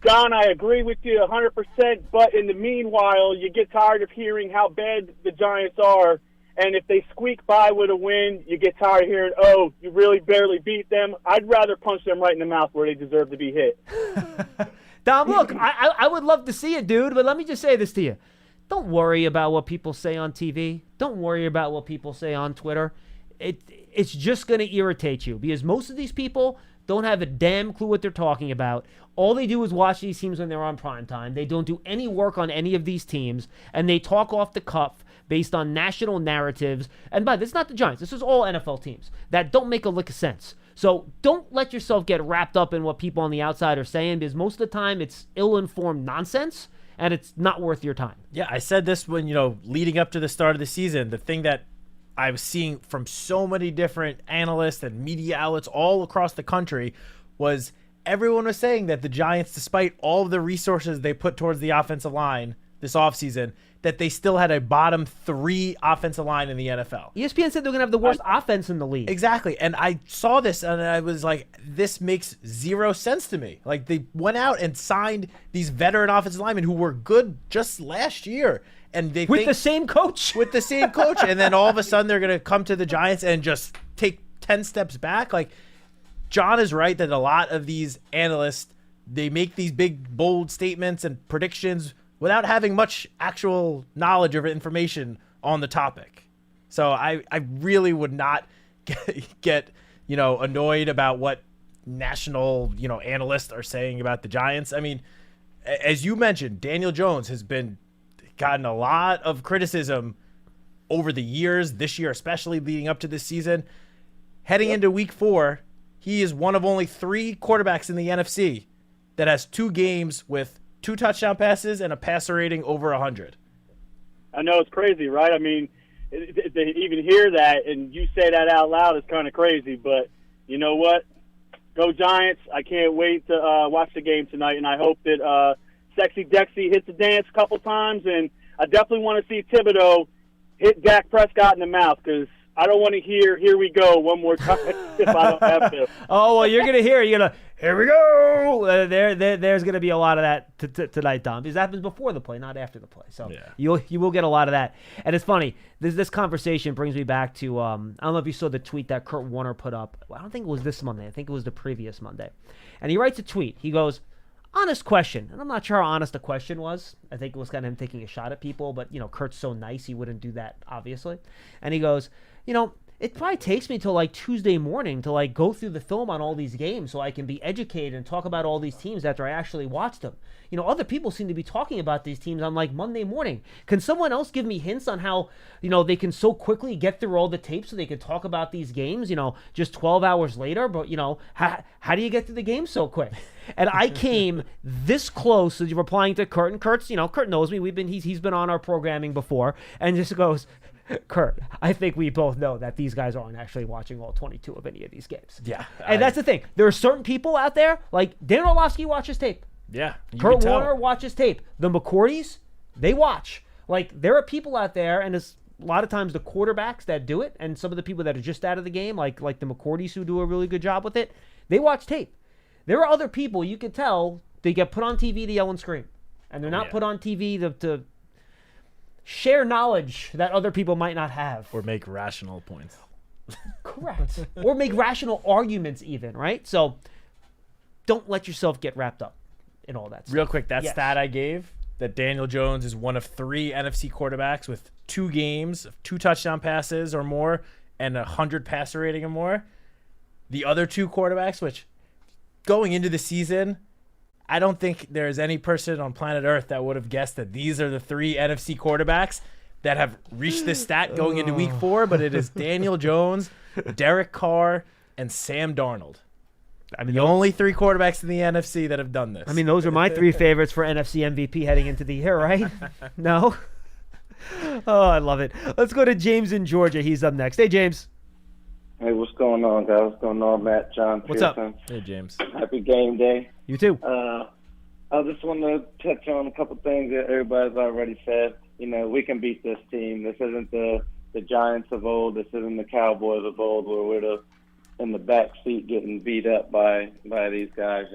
Don, I agree with you 100%, but in the meanwhile, you get tired of hearing how bad the Giants are, and if they squeak by with a win, you get tired of hearing, oh, you really barely beat them. I'd rather punch them right in the mouth where they deserve to be hit. Dom, look, I would love to see it, dude, but let me just say this to you. Don't worry about what people say on TV. Don't worry about what people say on Twitter. It's just going to irritate you, because most of these people don't have a damn clue what they're talking about. All they do is watch these teams when they're on primetime. They don't do any work on any of these teams, and they talk off the cuff based on national narratives. And by this is not the Giants. This is all NFL teams that don't make a lick of sense. So don't let yourself get wrapped up in what people on the outside are saying, because most of the time it's ill-informed nonsense, and it's not worth your time. Yeah, I said this when, leading up to the start of the season, the thing that I was seeing from so many different analysts and media outlets all across the country was everyone was saying that the Giants, despite all of the resources they put towards the offensive line this offseason, that they still had a bottom 3 offensive line in the NFL. ESPN said they're going to have the worst offense in the league. Exactly. And I saw this and I was like, this makes zero sense to me. Like, they went out and signed these veteran offensive linemen who were good just last year. And they with the same coach. With the same coach. And then all of a sudden they're going to come to the Giants and just take 10 steps back. Like, John is right that a lot of these analysts, they make these big, bold statements and predictions without having much actual knowledge or information on the topic. So I really would not get annoyed about what national, analysts are saying about the Giants. I mean, as you mentioned, Daniel Jones has gotten a lot of criticism over the years, this year especially leading up to this season. Heading into week 4, he is one of only 3 quarterbacks in the NFC that has 2 games with 2 touchdown passes and a passer rating over 100. I know, it's crazy, right? I mean, to even hear that and you say that out loud is kind of crazy, but you know what? Go Giants. I can't wait to watch the game tonight, and I hope that Sexy Dexy hits the dance a couple times, and I definitely want to see Thibodeau hit Dak Prescott in the mouth, because I don't want to hear "Here we go" one more time if I don't have to. Oh, well, you're going to hear. You're going to, "Here we go." There's going to be a lot of that tonight, Dom, because that happens before the play, not after the play. So yeah. You will get a lot of that. And it's funny. This conversation brings me back to, I don't know if you saw the tweet that Kurt Warner put up. I don't think it was this Monday. I think it was the previous Monday. And he writes a tweet. He goes, "Honest question." And I'm not sure how honest the question was. I think it was kind of him taking a shot at people. But, Kurt's so nice, he wouldn't do that, obviously. And he goes, it probably takes me till like Tuesday morning to like go through the film on all these games so I can be educated and talk about all these teams after I actually watched them. Other people seem to be talking about these teams on like Monday morning. Can someone else give me hints on how, they can so quickly get through all the tapes so they can talk about these games, just 12 hours later? But, how do you get through the game so quick? And I came this close to replying to Kurt, and Kurt's, Kurt knows me. He's been on our programming before, and just goes, "Kurt, I think we both know that these guys aren't actually watching all 22 of any of these games." Yeah. And that's the thing. There are certain people out there, like Dan Orlovsky watches tape. Yeah. Kurt Warner watches tape. The McCourtys, they watch. Like, there are people out there, and it's a lot of times the quarterbacks that do it, and some of the people that are just out of the game, like the McCourtys who do a really good job with it, they watch tape. There are other people, you can tell, they get put on TV to yell and scream. And they're not put on TV to share knowledge that other people might not have. Or make rational points. Correct. Or make rational arguments even, right? So don't let yourself get wrapped up in all that stuff. Real quick, that stat I gave, that Daniel Jones is one of 3 NFC quarterbacks with 2 games, 2 touchdown passes or more, and 100 passer rating or more. The other 2 quarterbacks, which going into the season, I don't think there's any person on planet Earth that would have guessed that these are the 3 NFC quarterbacks that have reached this stat going into week 4, but it is Daniel Jones, Derek Carr, and Sam Darnold. I mean, the only 3 quarterbacks in the NFC that have done this. I mean, those are my 3 favorites for NFC MVP heading into the year, right? No? Oh, I love it. Let's go to James in Georgia. He's up next. Hey, James. Hey, what's going on, guys? What's going on, Matt, John, What's Pearson? up? Hey, James. Happy game day. You too. I just want to touch on a couple things that everybody's already said. We can beat this team. This isn't the Giants of old. This isn't the Cowboys of old, where we're in the back seat getting beat up by these guys.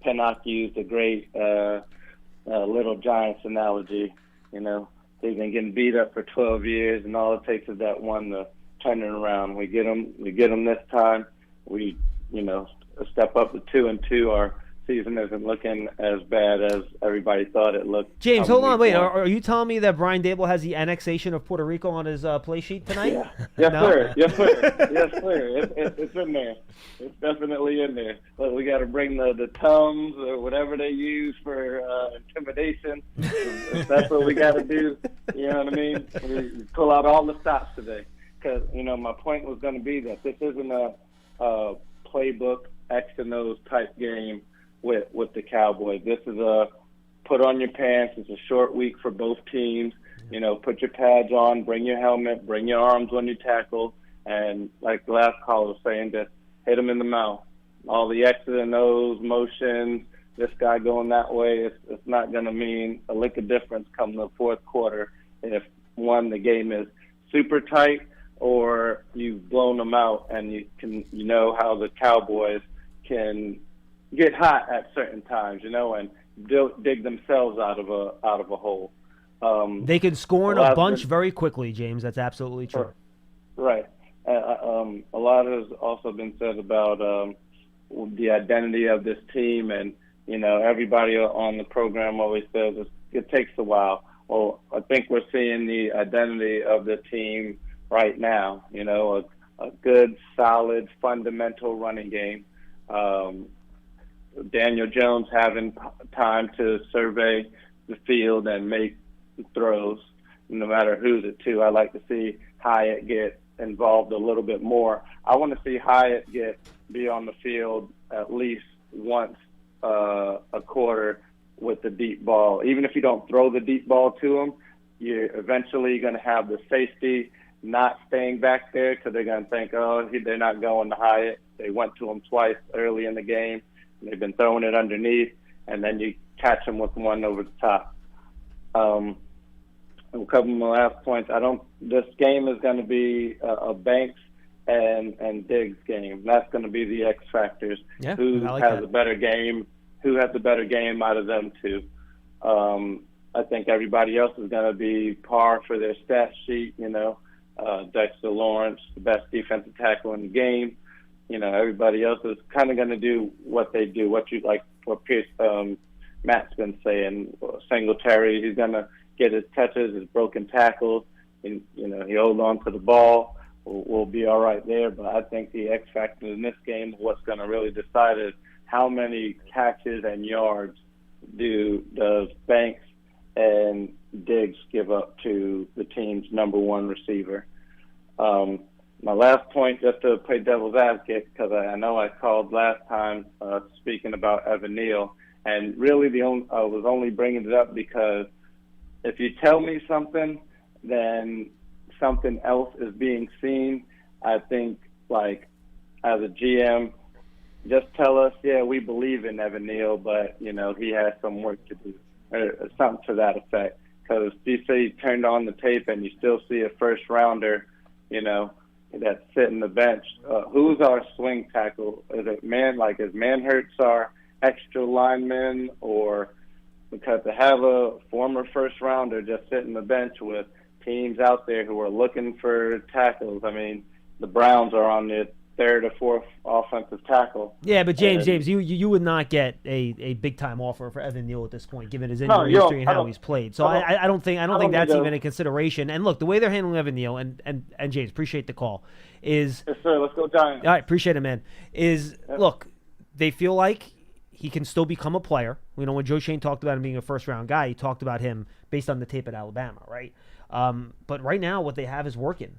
Pinnock used a great little Giants analogy. They've been getting beat up for 12 years, and all it takes is that one to turn it around. We get them this time. We step up to 2-2 our season isn't looking as bad as everybody thought it looked. James, hold on, wait. Are you telling me that Brian Dable has the annexation of Puerto Rico on his play sheet tonight? Yeah. Yes, sir. Yes, sir. Yes, sir. It's in there. It's definitely in there. But we got to bring the Tums or whatever they use for intimidation. If that's what we got to do. You know what I mean? We pull out all the stops today. Because, my point was going to be that this isn't a playbook X and O's type game with the Cowboys. This is a put on your pants. It's a short week for both teams. Put your pads on, bring your helmet, bring your arms when you tackle, and like the last caller was saying, just hit them in the mouth. All the X's and O's, motions, this guy going that way, it's not going to mean a lick of difference come the fourth quarter if, one, the game is super tight or you've blown them out, and you know how the Cowboys can get hot at certain times, and dig themselves out of a hole. They can score in a bunch very quickly, James. That's absolutely true. Right. A lot has also been said about the identity of this team, and everybody on the program always says it takes a while. Well, I think we're seeing the identity of the team right now. A good, solid, fundamental running game. Daniel Jones having time to survey the field and make throws, no matter who's it to. I like to see Hyatt get involved a little bit more. I want to see Hyatt be on the field at least once a quarter with the deep ball. Even if you don't throw the deep ball to him, you're eventually going to have the safety not staying back there because they're going to think, they're not going to Hyatt. They went to him twice early in the game. They've been throwing it underneath, and then you catch them with one over the top. A couple of my last points. This game is going to be a Banks and Diggs game. That's going to be the X factors. Yeah, who has a better game? Who has the better game out of them two? I think everybody else is going to be par for their stat sheet. Dexter Lawrence, the best defensive tackle in the game. Everybody else is kind of going to do what they do. What Matt's been saying. Singletary, he's going to get his touches, his broken tackles, and he holds on to the ball. We'll be all right there. But I think the X factor in this game, what's going to really decide is how many catches and yards does Banks and Diggs give up to the team's number one receiver. My last point, just to play devil's advocate, because I know I called last time speaking about Evan Neal, and really I was only bringing it up because if you tell me something, then something else is being seen. I think, as a GM, just tell us, we believe in Evan Neal, but, he has some work to do, or something to that effect. Because you say you turned on the tape and you still see a first-rounder, that's sitting the bench. Who's our swing tackle? Is it is Manhurts our extra lineman, or because to have a former first-rounder just sitting the bench with teams out there who are looking for tackles? I mean, the Browns are on the third or fourth offensive tackle. Yeah, but James, you would not get a big time offer for Evan Neal at this point, given his injury history and how he's played. So I don't think that's even a consideration. And look, the way they're handling Evan Neal and James, appreciate the call. Yes, sir. Let's go Giants. All right, appreciate it, man. Look, they feel like he can still become a player. When Joe Shane talked about him being a first round guy, he talked about him based on the tape at Alabama, right? But right now, what they have is working.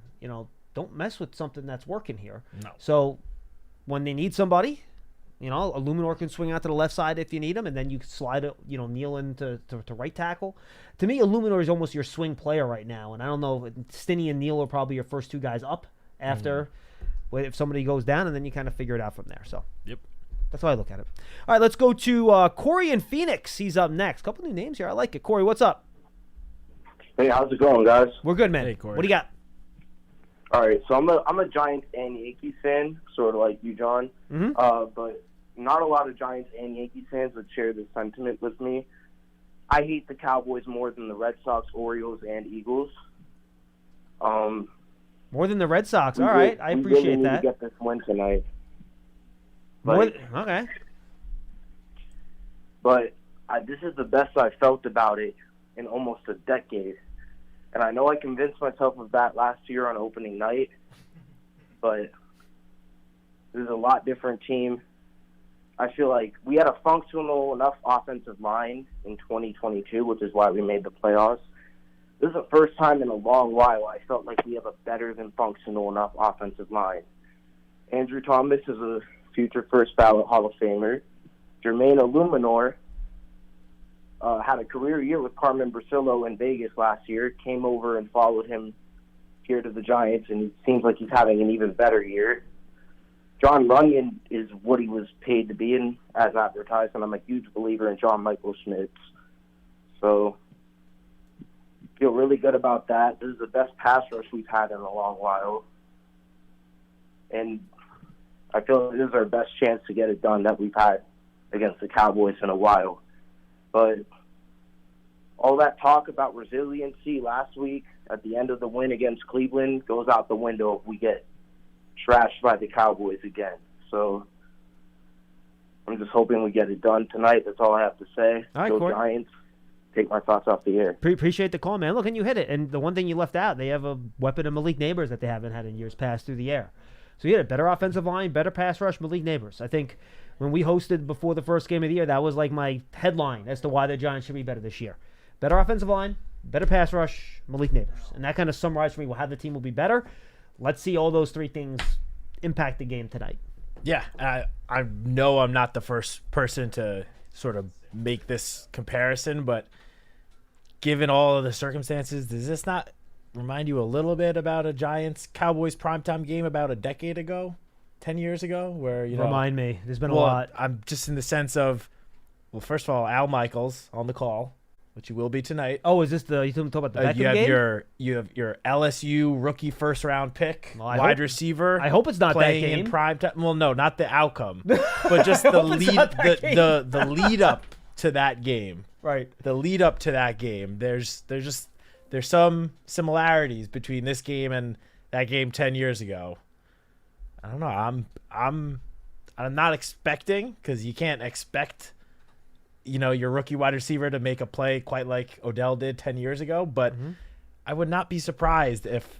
Don't mess with something that's working here. No. So when they need somebody, Illuminor can swing out to the left side if you need him, and then you can slide it, Neal into to right tackle. To me, Illuminor is almost your swing player right now, and I don't know, Stinney and Neal are probably your first two guys up after if somebody goes down, and then you kind of figure it out from there. So yep. That's how I look at it. All right, let's go to Corey in Phoenix. He's up next. Couple new names here. I like it. Corey, what's up? Hey, how's it going, guys? We're good, man. Hey, Corey. What do you got? All right, so I'm a Giants and Yankees fan, sort of like you, John. Mm-hmm. But not a lot of Giants and Yankees fans would share this sentiment with me. I hate the Cowboys more than the Red Sox, Orioles, and Eagles. More than the Red Sox. All right, I appreciate really need that. to get this win tonight. Okay. but this is the best I've felt about it in almost a decade. And I know I convinced myself of that last year on opening night, but this is a lot different team. I feel like we had a functional enough offensive line in 2022, which is why we made the playoffs. This is the first time in a long while I felt like we have a better than functional enough offensive line. Andrew Thomas is a future first ballot Hall of Famer. Jermaine Illuminor had a career year with Carmen Brasillo in Vegas last year, came over and followed him here to the Giants, and it seems like he's having an even better year. John Runyon is what he was paid to be in as advertised, and I'm a huge believer in John Michael Schmitz. So feel really good about that. This is the best pass rush we've had in a long while. And I feel like this is our best chance to get it done that we've had against the Cowboys in a while. But all that talk about resiliency last week at the end of the win against Cleveland goes out the window if we get trashed by the Cowboys again. So I'm just hoping we get it done tonight. That's all I have to say. All right, Go Court. Giants. Take my thoughts off the air. Appreciate the call, man. Look, and you hit it. And the one thing you left out, they have a weapon of Malik Neighbors that they haven't had in years past through the air. So you had a better offensive line, better pass rush, Malik Neighbors. I think when we hosted before the first game of the year, that was like my headline as to why the Giants should be better this year. Better offensive line, better pass rush, Malik Neighbors. And that kind of summarized for me how the team will be better. Let's see all those three things impact the game tonight. Yeah, I know I'm not the first person to sort of make this comparison, but given all of the circumstances, does this not remind you a little bit about a Giants-Cowboys primetime game about a decade ago, 10 years ago? Where Remind me. There's been a lot. I'm just in the sense of, well, first of all, Al Michaels on the call, which you will be tonight. Oh, is this you talking about the Beckham game? You have your LSU rookie first-round pick, Well, wide receiver. I hope it's not that playing game. in prime time. Well, no, not the outcome, but just the lead up to that game. Right. The lead up to that game. There's some similarities between this game and that game 10 years ago. I don't know. I'm not expecting, because you can't expect, your rookie wide receiver to make a play quite like Odell did 10 years ago, but I would not be surprised if,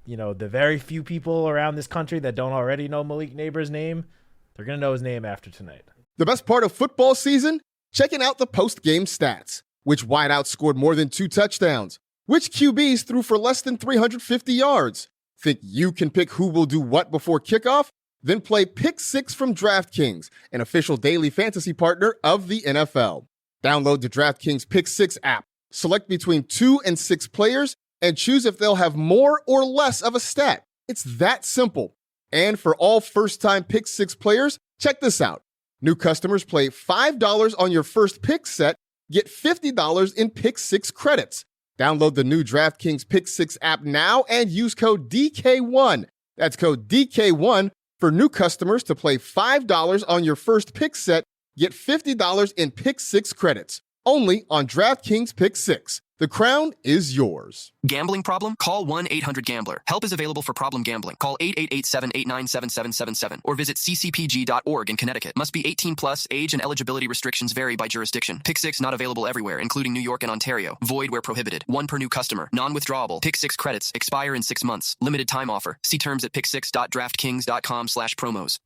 the very few people around this country that don't already know Malik Neighbors' name, they're going to know his name after tonight. The best part of football season? Checking out the post-game stats. Which wideout scored more than 2 touchdowns? Which QBs threw for less than 350 yards? Think you can pick who will do what before kickoff? Then play Pick 6 from DraftKings, an official daily fantasy partner of the NFL. Download the DraftKings Pick 6 app, select between 2 and 6 players, and choose if they'll have more or less of a stat. It's that simple. And for all first-time Pick 6 players, check this out. New customers play $5 on your first pick set, get $50 in Pick 6 credits. Download the new DraftKings Pick 6 app now and use code DK1. That's code DK1 for new customers to play $5 on your first pick set, get $50 in Pick 6 credits. Only on DraftKings Pick 6. The crown is yours. Gambling problem? Call 1-800-GAMBLER. Help is available for problem gambling. Call 888-789-7777 or visit ccpg.org in Connecticut. Must be 18 plus. Age and eligibility restrictions vary by jurisdiction. Pick 6 not available everywhere, including New York and Ontario. Void where prohibited. One per new customer. Non-withdrawable. Pick 6 credits. Expire in 6 months. Limited time offer. See terms at pick6.draftkings.com/promos.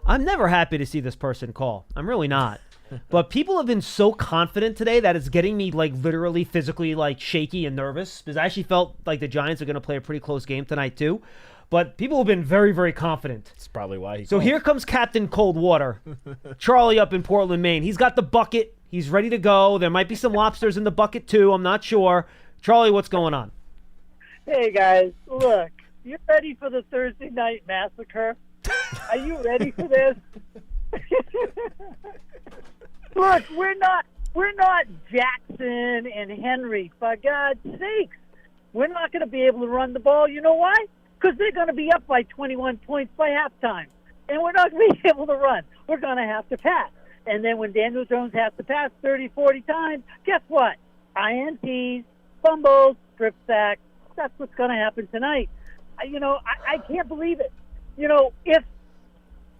I'm never happy to see this person call. I'm really not. But people have been so confident today that it's getting me literally physically shaky and nervous, because I actually felt like the Giants are going to play a pretty close game tonight too. But people have been very, very confident. That's probably why he So called. Here comes Captain Cold Water. Charlie up in Portland, Maine. He's got the bucket. He's ready to go. There might be some lobsters in the bucket too. I'm not sure. Charlie, what's going on? Hey, guys. Look, you ready for the Thursday night massacre? Are you ready for this? Look, we're not Jackson and Henry, for God's sakes. We're not going to be able to run the ball. You know why? Because they're going to be up by 21 points by halftime. And we're not going to be able to run. We're going to have to pass. And then when Daniel Jones has to pass 30, 40 times, guess what? INTs, fumbles, strip sacks. That's what's going to happen tonight. I can't believe it. If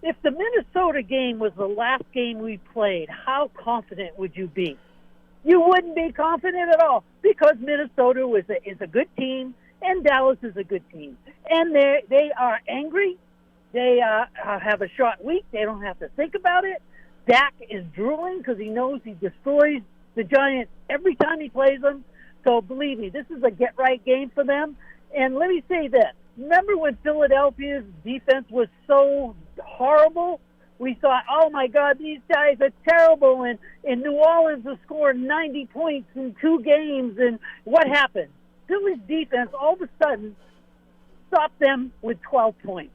If the Minnesota game was the last game we played, how confident would you be? You wouldn't be confident at all because Minnesota is a good team and Dallas is a good team. And they are angry. They have a short week. They don't have to think about it. Dak is drooling because he knows he destroys the Giants every time he plays them. So believe me, this is a get-right game for them. And let me say this. Remember when Philadelphia's defense was so horrible? We thought, oh, my God, these guys are terrible. And New Orleans has scored 90 points in 2 games. And what happened? Philly's defense all of a sudden stopped them with 12 points.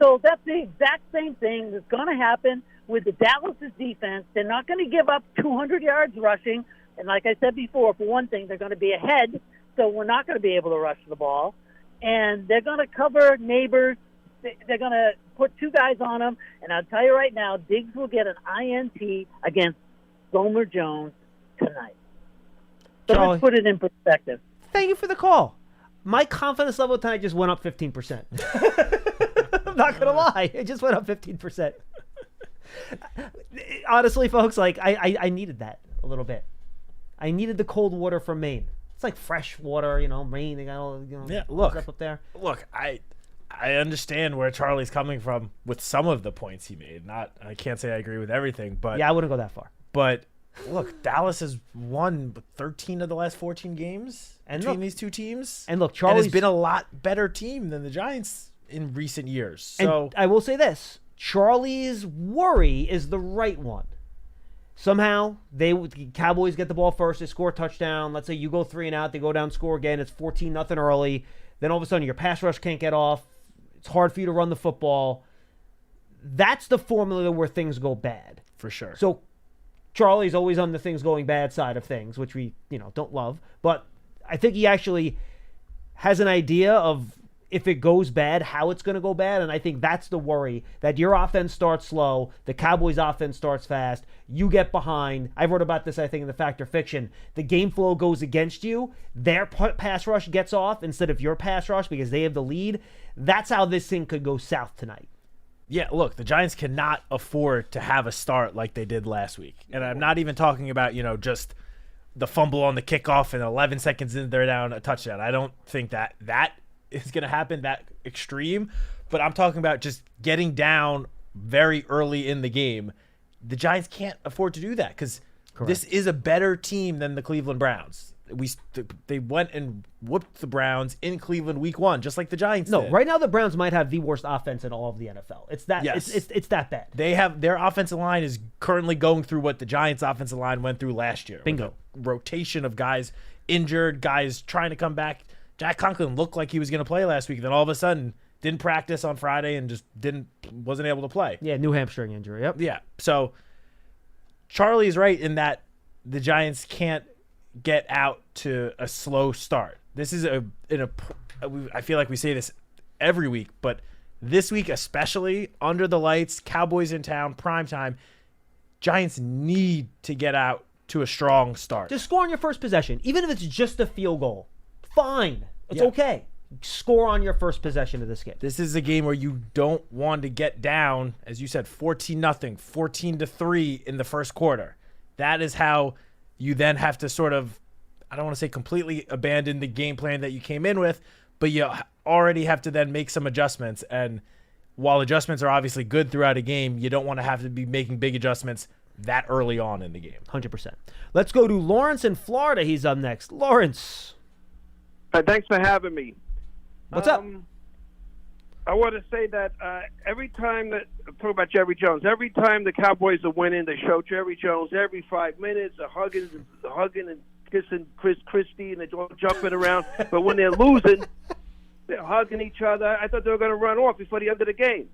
So that's the exact same thing that's going to happen with the Dallas' defense. They're not going to give up 200 yards rushing. And like I said before, for one thing, they're going to be ahead, so we're not going to be able to rush the ball. And they're going to cover neighbors. They're going to put 2 guys on them. And I'll tell you right now, Diggs will get an INT against Gomer Jones tonight. So Charlie, let's put it in perspective. Thank you for the call. My confidence level tonight just went up 15%. I'm not going to lie. It just went up 15%. Honestly, folks, like I needed that a little bit. I needed the cold water from Maine. It's like fresh water, Maine. They got all, stuff up there. Look, I understand where Charlie's coming from with some of the points he made. I can't say I agree with everything, but yeah, I wouldn't go that far. But look, Dallas has won 13 of the last 14 games between these two teams, and look, Charlie's has been a lot better team than the Giants in recent years. So and I will say this: Charlie's worry is the right one. Somehow, the Cowboys get the ball first, they score a touchdown. Let's say you go 3 and out, they go down, score again. It's 14-0 early. Then all of a sudden, your pass rush can't get off. It's hard for you to run the football. That's the formula where things go bad. For sure. So Charlie's always on the things going bad side of things, which we don't love. But I think he actually has an idea of if it goes bad, how it's going to go bad. And I think that's the worry, that your offense starts slow, the Cowboys' offense starts fast, you get behind. I wrote about this, I think, in the Fact or Fiction. The game flow goes against you. Their pass rush gets off instead of your pass rush because they have the lead. That's how this thing could go south tonight. Yeah, look, the Giants cannot afford to have a start like they did last week. And I'm not even talking about, just the fumble on the kickoff and 11 seconds in, they're down a touchdown. I don't think that is going to happen that extreme, but I'm talking about just getting down very early in the game. The Giants can't afford to do that because this is a better team than the Cleveland Browns. They went and whooped the Browns in Cleveland week 1, just like the Giants did. Right now the Browns might have the worst offense in all of the NFL. It's that it's that bad. They have their offensive line is currently going through what the Giants offensive line went through last year. Bingo. Rotation of guys injured, guys trying to come back. Jack Conklin looked like he was going to play last week, then all of a sudden didn't practice on Friday and just wasn't able to play. Yeah, new hamstring injury. Yep. Yeah. So Charlie's right in that the Giants can't get out to a slow start. This is I feel like we say this every week, but this week especially, under the lights, Cowboys in town, primetime, Giants need to get out to a strong start. Just score on your first possession, even if it's just a field goal. Fine. It's okay. Score on your first possession of this game. This is a game where you don't want to get down, as you said, 14-0, 14-3 in the first quarter. That is how you then have to sort of, I don't want to say completely abandon the game plan that you came in with, but you already have to then make some adjustments. And while adjustments are obviously good throughout a game, you don't want to have to be making big adjustments that early on in the game. 100%. Let's go to Lawrence in Florida. He's up next. Lawrence. Thanks for having me. What's up? I want to say that every time talk about Jerry Jones, every time the Cowboys are winning, they show Jerry Jones every 5 minutes, hugging and kissing Chris Christie, and they're all jumping around. But when they're losing, they're hugging each other. I thought they were going to run off before the end of the game.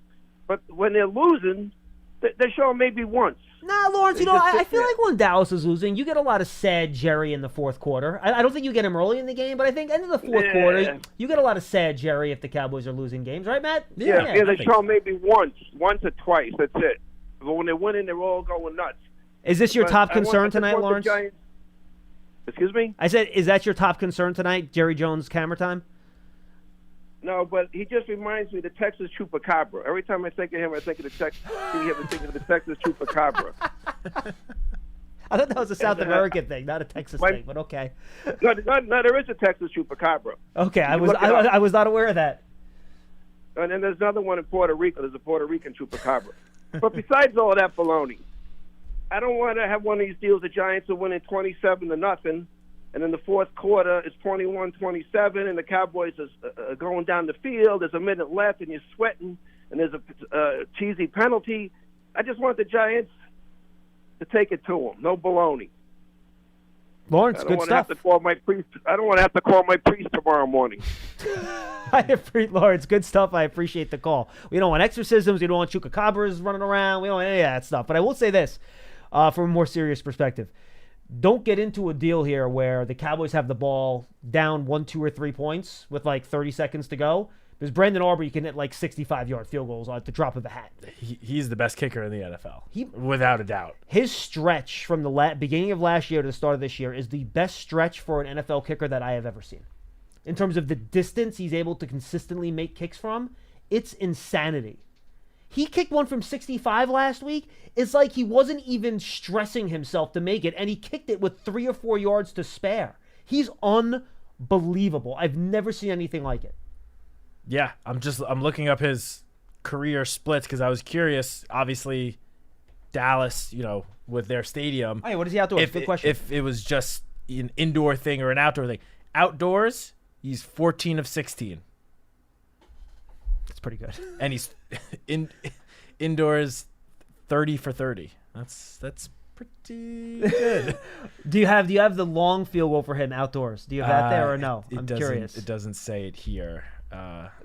But when they're losing, they show them maybe once. Nah, Lawrence, I feel like when Dallas is losing, you get a lot of sad Jerry in the fourth quarter. I don't think you get him early in the game, but I think end of the fourth quarter, you get a lot of sad Jerry if the Cowboys are losing games, right, Matt? Yeah, they show him maybe once or twice. That's it. But when they're winning, they're all going nuts. Is this your top concern tonight, Lawrence? Excuse me? I said, is that your top concern tonight, Jerry Jones' camera time? No, but he just reminds me of the Texas Chupacabra. Every time I think of him, I think of the Texas Chupacabra. I thought that was a South American thing, not a Texas thing, but okay. No, there is a Texas Chupacabra. Okay, I was not aware of that. And then there's another one in Puerto Rico. There's a Puerto Rican Chupacabra. But besides all of that baloney, I don't want to have one of these deals. The Giants are winning 27-0, and in the fourth quarter it's 21-27, and the Cowboys are going down the field. There's a minute left, and you're sweating, and there's a cheesy penalty. I just want the Giants to take it to them. No baloney. Lawrence, good stuff. I don't want to have to call my priest tomorrow morning. Lawrence, good stuff. I appreciate the call. We don't want exorcisms. We don't want chupacabras running around. We don't want any of that stuff. But I will say this, from a more serious perspective. Don't get into a deal here where the Cowboys have the ball down 1, 2, or 3 points with like 30 seconds to go. Because Brandon Aubrey can hit like 65-yard field goals at the drop of a hat. He's the best kicker in the NFL, without a doubt. His stretch from the beginning of last year to the start of this year is the best stretch for an NFL kicker that I have ever seen. In terms of the distance he's able to consistently make kicks from, it's insanity. He kicked one from 65 last week. It's like he wasn't even stressing himself to make it, and he kicked it with 3 or 4 yards to spare. He's unbelievable. I've never seen anything like it. Yeah, I'm looking up his career splits because I was curious. Obviously, Dallas, with their stadium. Oh, yeah, what is he outdoors? Good question. If it was just an indoor thing or an outdoor thing. Outdoors, he's 14 of 16. That's pretty good. And he's indoors 30 for 30. That's pretty good. Do you have the long field goal for him outdoors? Do you have that there or no? I'm curious. It doesn't say it here.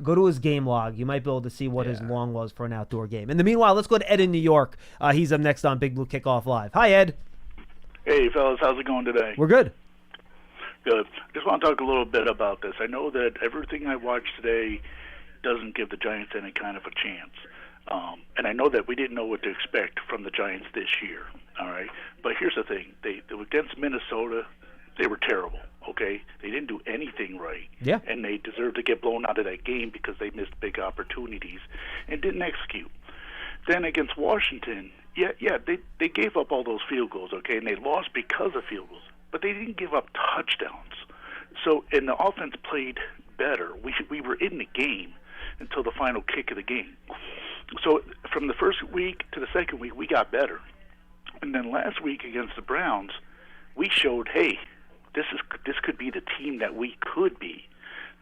Go to his game log. You might be able to see what his long was for an outdoor game. In the meanwhile, let's go to Ed in New York. He's up next on Big Blue Kickoff Live. Hi, Ed. Hey, fellas. How's it going today? We're good. Good. Just want to talk a little bit about this. I know that everything I watched today doesn't give the Giants any kind of a chance. And I know that we didn't know what to expect from the Giants this year. All right. But here's the thing. They against Minnesota, they were terrible. Okay, they didn't do anything right, and they deserved to get blown out of that game because they missed big opportunities and didn't execute. Then against Washington, they gave up all those field goals, okay, and they lost because of field goals, but they didn't give up touchdowns. So, and the offense played better. We were in the game until the final kick of the game. So from the first week to the second week, we got better, and then last week against the Browns, we showed, hey, this could be the team that we could be.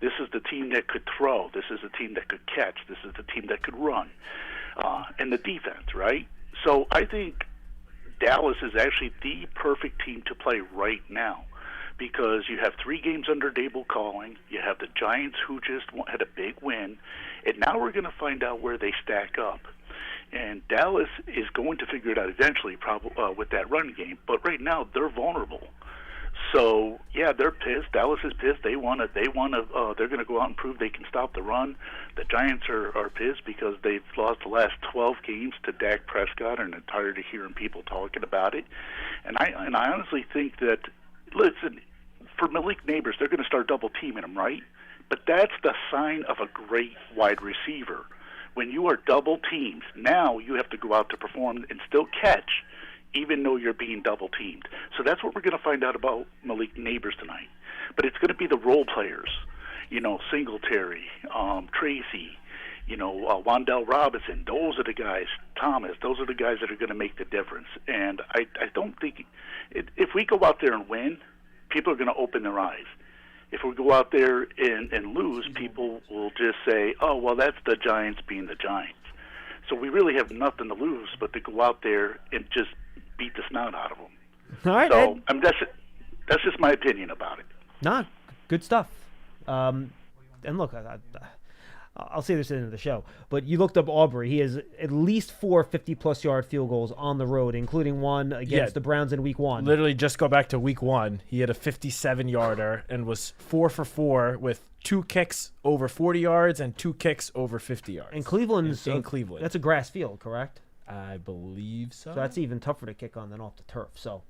This is the team that could throw. This is the team that could catch. This is the team that could run. And the defense, right? So I think Dallas is actually the perfect team to play right now because you have 3 games under Dable calling. You have the Giants who just had a big win. And now we're going to find out where they stack up. And Dallas is going to figure it out eventually, probably with that run game. But right now they're vulnerable. So yeah, they're pissed. Dallas is pissed. They're going to go out and prove they can stop the run. The Giants are pissed because they've lost the last 12 games to Dak Prescott and are tired of hearing people talking about it. And I honestly think that, listen, for Malik Neighbors, they're going to start double teaming him, right? But that's the sign of a great wide receiver. When you are double teamed, now you have to go out to perform and still catch, even though you're being double teamed. So that's what we're going to find out about Malik Neighbors tonight. But it's going to be the role players, Singletary, Tracy, Wan'Dale Robinson. Those are the guys, Thomas, those are the guys that are going to make the difference. And I don't think, if we go out there and win, people are going to open their eyes. If we go out there and lose, people will just say, oh, well, that's the Giants being the Giants. So we really have nothing to lose but to go out there and just beat the snout out of them. All right, so that's just my opinion about it. Nah, good stuff. And look, I'll say this at the end of the show, but you looked up Aubrey. He has at least 4 50-plus yard field goals on the road, including one against the Browns in Week 1. Literally, just go back to Week 1. He had a 57-yarder and was 4 for 4 with 2 kicks over 40 yards and 2 kicks over 50 yards. And Cleveland's in Cleveland. That's a grass field, correct? I believe so. So that's even tougher to kick on than off the turf. So,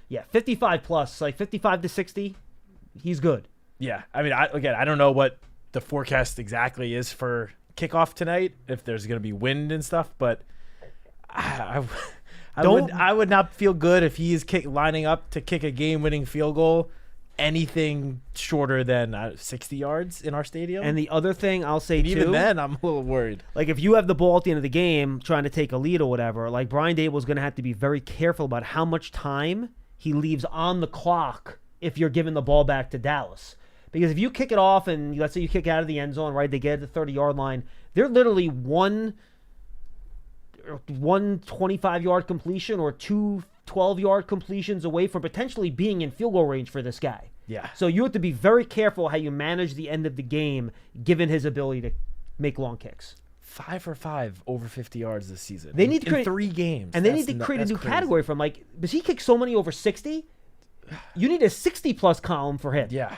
yeah, 55 plus, like 55 to 60, he's good. Yeah, I mean, I don't know what the forecast exactly is for kickoff tonight, if there's going to be wind and stuff, but I would not feel good if he is lining up to kick a game-winning field goal anything shorter than 60 yards in our stadium. And the other thing I'll say, too, even then, I'm a little worried. Like, if you have the ball at the end of the game trying to take a lead or whatever, like, Brian Dable's going to have to be very careful about how much time he leaves on the clock if you're giving the ball back to Dallas. Because if you kick it off and let's say you kick out of the end zone, right, they get to the 30-yard line, they're literally one 25-yard completion or two 12-yard completions away from potentially being in field goal range for this guy. Yeah. So you have to be very careful how you manage the end of the game, given his ability to make long kicks. 5 for 5 over 50 yards this season. They need to create 3 games, and they need to create a new category from like. Does he kick so many over 60? You need a 60-plus column for him. Yeah,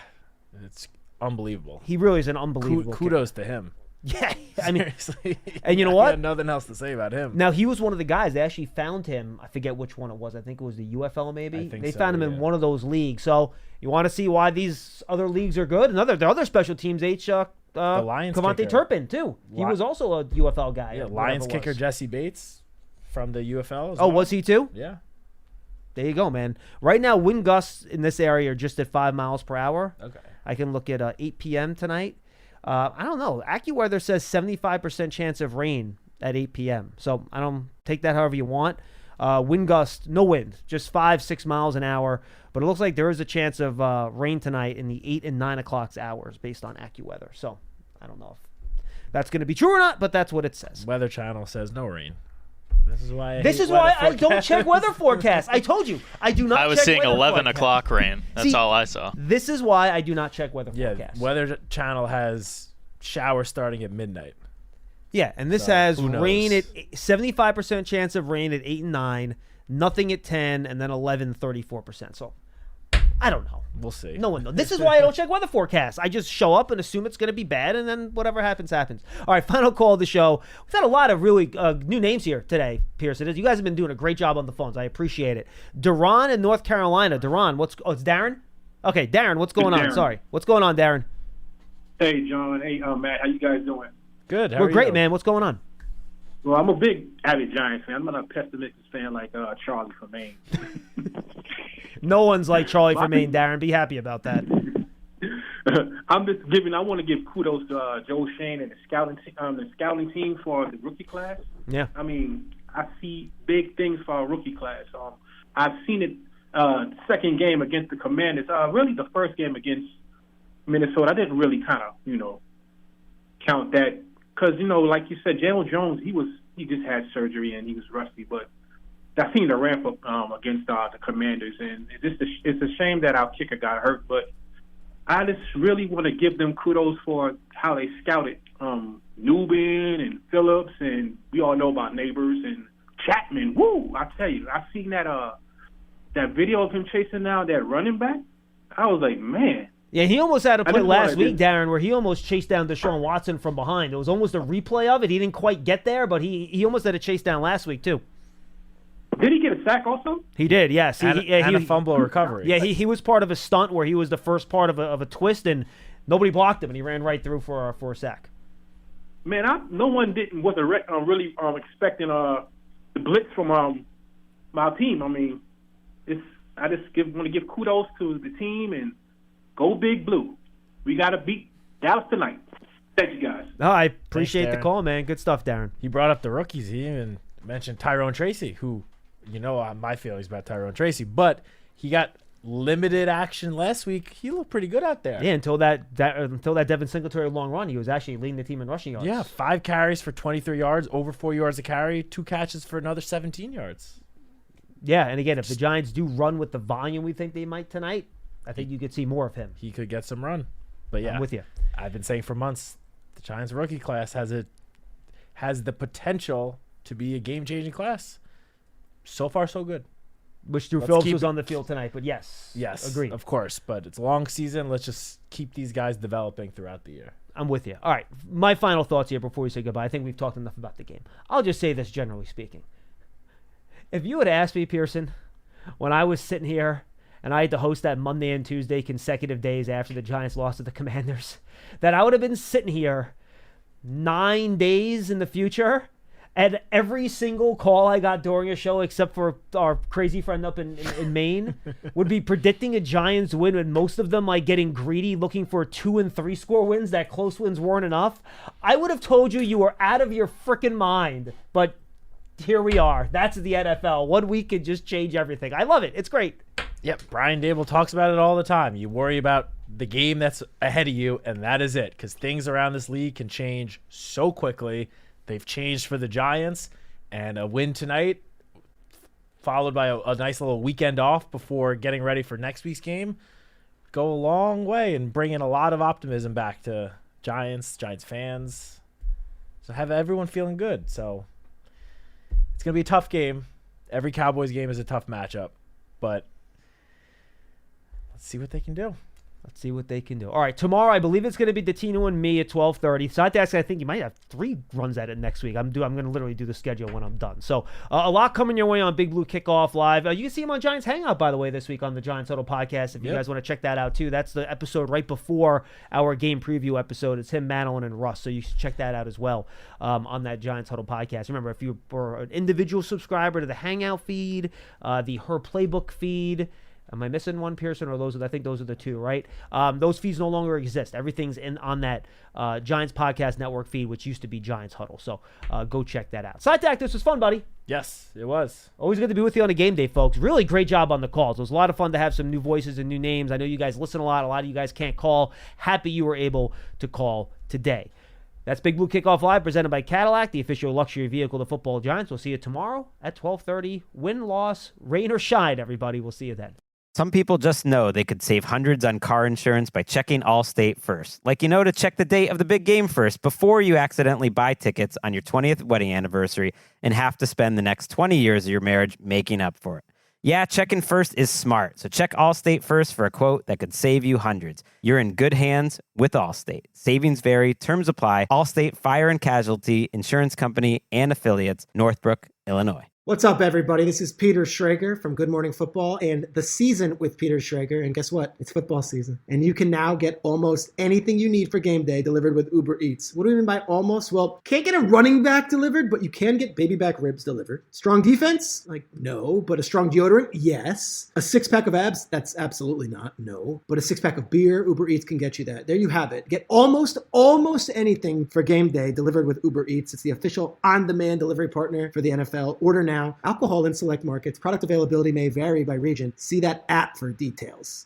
it's unbelievable. He really is an unbelievable. Kudos to him. Yeah, I mean, seriously. And you know what? I got nothing else to say about him. Now, he was one of the guys. They actually found him. I forget which one it was. I think it was the UFL maybe. They found him in one of those leagues. So you want to see why these other leagues are good? And the other special teams, the Lions Cavante kicker. Turpin, too. He was also a UFL guy. Yeah, Lions kicker Jesse Bates from the UFL as well. well. Was he too? Yeah. There you go, man. Right now, wind gusts in this area are just at 5 miles per hour. Okay. I can look at 8 p.m. tonight. I don't know. AccuWeather says 75% chance of rain at 8 p.m. So I don't take that however you want. Wind gust, no wind, just 5-6 miles an hour. But it looks like there is a chance of rain tonight in the 8 and 9 o'clock hours based on AccuWeather. So I don't know if that's going to be true or not, but that's what it says. Weather Channel says no rain. This is why I don't check weather forecasts. I told you. I do not check I was seeing weather 11 forecasts. o'clock rain. That's all I saw. This is why I do not check weather forecasts. Weather Channel has showers starting at midnight. Yeah, and this So, has who knows? rain at 75% chance of rain at 8 and 9, nothing at 10, and then 11, 34%. So I don't know. We'll see. No one knows. This is why I don't check weather forecasts. I just show up and assume it's going to be bad, and then whatever happens, happens. All right, final call of the show. We've had a lot of really new names here today, Pierce. You guys have been doing a great job on the phones. I appreciate it. Duran in North Carolina. Duran, it's Darren? Okay, Darren, what's going on? Darren. Sorry. What's going on, Darren? Hey, John. Hey, Matt. How you guys doing? Good. We're great, man. What's going on? Well, I'm a big avid Giants fan. I'm not a pessimistic fan like Charlie from Maine. No one's like Charlie from Maine, Darren. Be happy about that. I want to give kudos to Joe Shane and the scouting team for the rookie class. Yeah. I mean, I see big things for our rookie class. I've seen it second game against the Commanders. Really the first game against Minnesota. I didn't really kind of, count that because, like you said, Jalen Jones, he just had surgery and he was rusty, but I seen the ramp up against the Commanders, and it's a shame that our kicker got hurt, but I just really want to give them kudos for how they scouted Newbin and Phillips, and we all know about Neighbors and Chapman. Woo! I tell you, I seen that video of him chasing down that running back. I was like, man. Yeah, he almost had a play last week, Darren, where he almost chased down Deshaun Watson from behind. It was almost a replay of it. He didn't quite get there, but he almost had a chase down last week, too. Did he get a sack also? He did, yes. And a fumble recovery. Yeah, he was part of a stunt where he was the first part of a twist, and nobody blocked him, and he ran right through for a sack. Man, no one wasn't really expecting the blitz from my team. I mean, I just want to give kudos to the team and go Big Blue. We got to beat Dallas tonight. Thank you, guys. No, I appreciate Thanks, the Darren. call, man. Good stuff, Darren. He brought up the rookies. He even mentioned Tyrone Tracy, who, my feelings about Tyrone Tracy, but he got limited action last week. He looked pretty good out there. Yeah, until that Devin Singletary long run, he was actually leading the team in rushing yards. Yeah, 5 carries for 23 yards, over 4 yards a carry, 2 catches for another 17 yards. Yeah, and again, if the Giants do run with the volume we think they might tonight, I think you could see more of him. He could get some run. But yeah, I'm with you. I've been saying for months, the Giants rookie class has the potential to be a game-changing class. So far, so good. Wish Drew Phillips was on the field tonight, but yes, agreed. Of course, but it's a long season. Let's just keep these guys developing throughout the year. I'm with you. All right, my final thoughts here before we say goodbye. I think we've talked enough about the game. I'll just say this generally speaking. If you had asked me, Pearson, when I was sitting here and I had to host that Monday and Tuesday consecutive days after the Giants lost to the Commanders, that I would have been sitting here 9 days in the future, and every single call I got during a show, except for our crazy friend up in Maine, would be predicting a Giants win, and most of them like getting greedy, looking for 2 and 3 score wins. That close wins weren't enough. I would have told you were out of your freaking mind, but here we are. That's the NFL. 1 week could just change everything. I love it. It's great. Yep, Brian Dable talks about it all the time. You worry about the game that's ahead of you, and that is it, because things around this league can change so quickly. They've changed for the Giants, and a win tonight, followed by a nice little weekend off before getting ready for next week's game, go a long way and bring in a lot of optimism back to Giants fans. So have everyone feeling good. So it's going to be a tough game. Every Cowboys game is a tough matchup, but let's see what they can do. Let's see what they can do. All right, tomorrow I believe it's going to be Datino and me at 12:30. So I think you might have 3 runs at it next week. I'm going to literally do the schedule when I'm done. So a lot coming your way on Big Blue Kickoff Live. You can see him on Giants Hangout, by the way, this week on the Giants Huddle podcast. If you guys want to check that out too, that's the episode right before our game preview episode. It's him, Madeline, and Russ. So you should check that out as well on that Giants Huddle podcast. Remember, if you were an individual subscriber to the Hangout feed, the Her Playbook feed. Am I missing one, Pearson, or I think those are the 2, right? Those feeds no longer exist. Everything's on that Giants Podcast Network feed, which used to be Giants Huddle. So go check that out. Citak, this was fun, buddy. Yes, it was. Always good to be with you on a game day, folks. Really great job on the calls. It was a lot of fun to have some new voices and new names. I know you guys listen a lot. A lot of you guys can't call. Happy you were able to call today. That's Big Blue Kickoff Live, presented by Cadillac, the official luxury vehicle of the football Giants. We'll see you tomorrow at 12:30. Win, loss, rain, or shine, everybody. We'll see you then. Some people just know they could save hundreds on car insurance by checking Allstate first. Like to check the date of the big game first before you accidentally buy tickets on your 20th wedding anniversary and have to spend the next 20 years of your marriage making up for it. Yeah, checking first is smart. So check Allstate first for a quote that could save you hundreds. You're in good hands with Allstate. Savings vary, terms apply. Allstate Fire and Casualty Insurance Company and Affiliates, Northbrook, Illinois. What's up, everybody? This is Peter Schrager from Good Morning Football and The Season with Peter Schrager. And guess what? It's football season. And you can now get almost anything you need for game day delivered with Uber Eats. What do we mean by almost? Well, can't get a running back delivered, but you can get baby back ribs delivered. Strong defense? Like, no. But a strong deodorant? Yes. A 6-pack of abs? That's absolutely not. No. But a 6-pack of beer? Uber Eats can get you that. There you have it. Get almost anything for game day delivered with Uber Eats. It's the official on-demand delivery partner for the NFL. Order now. Alcohol in select markets. Product availability may vary by region. See that app for details.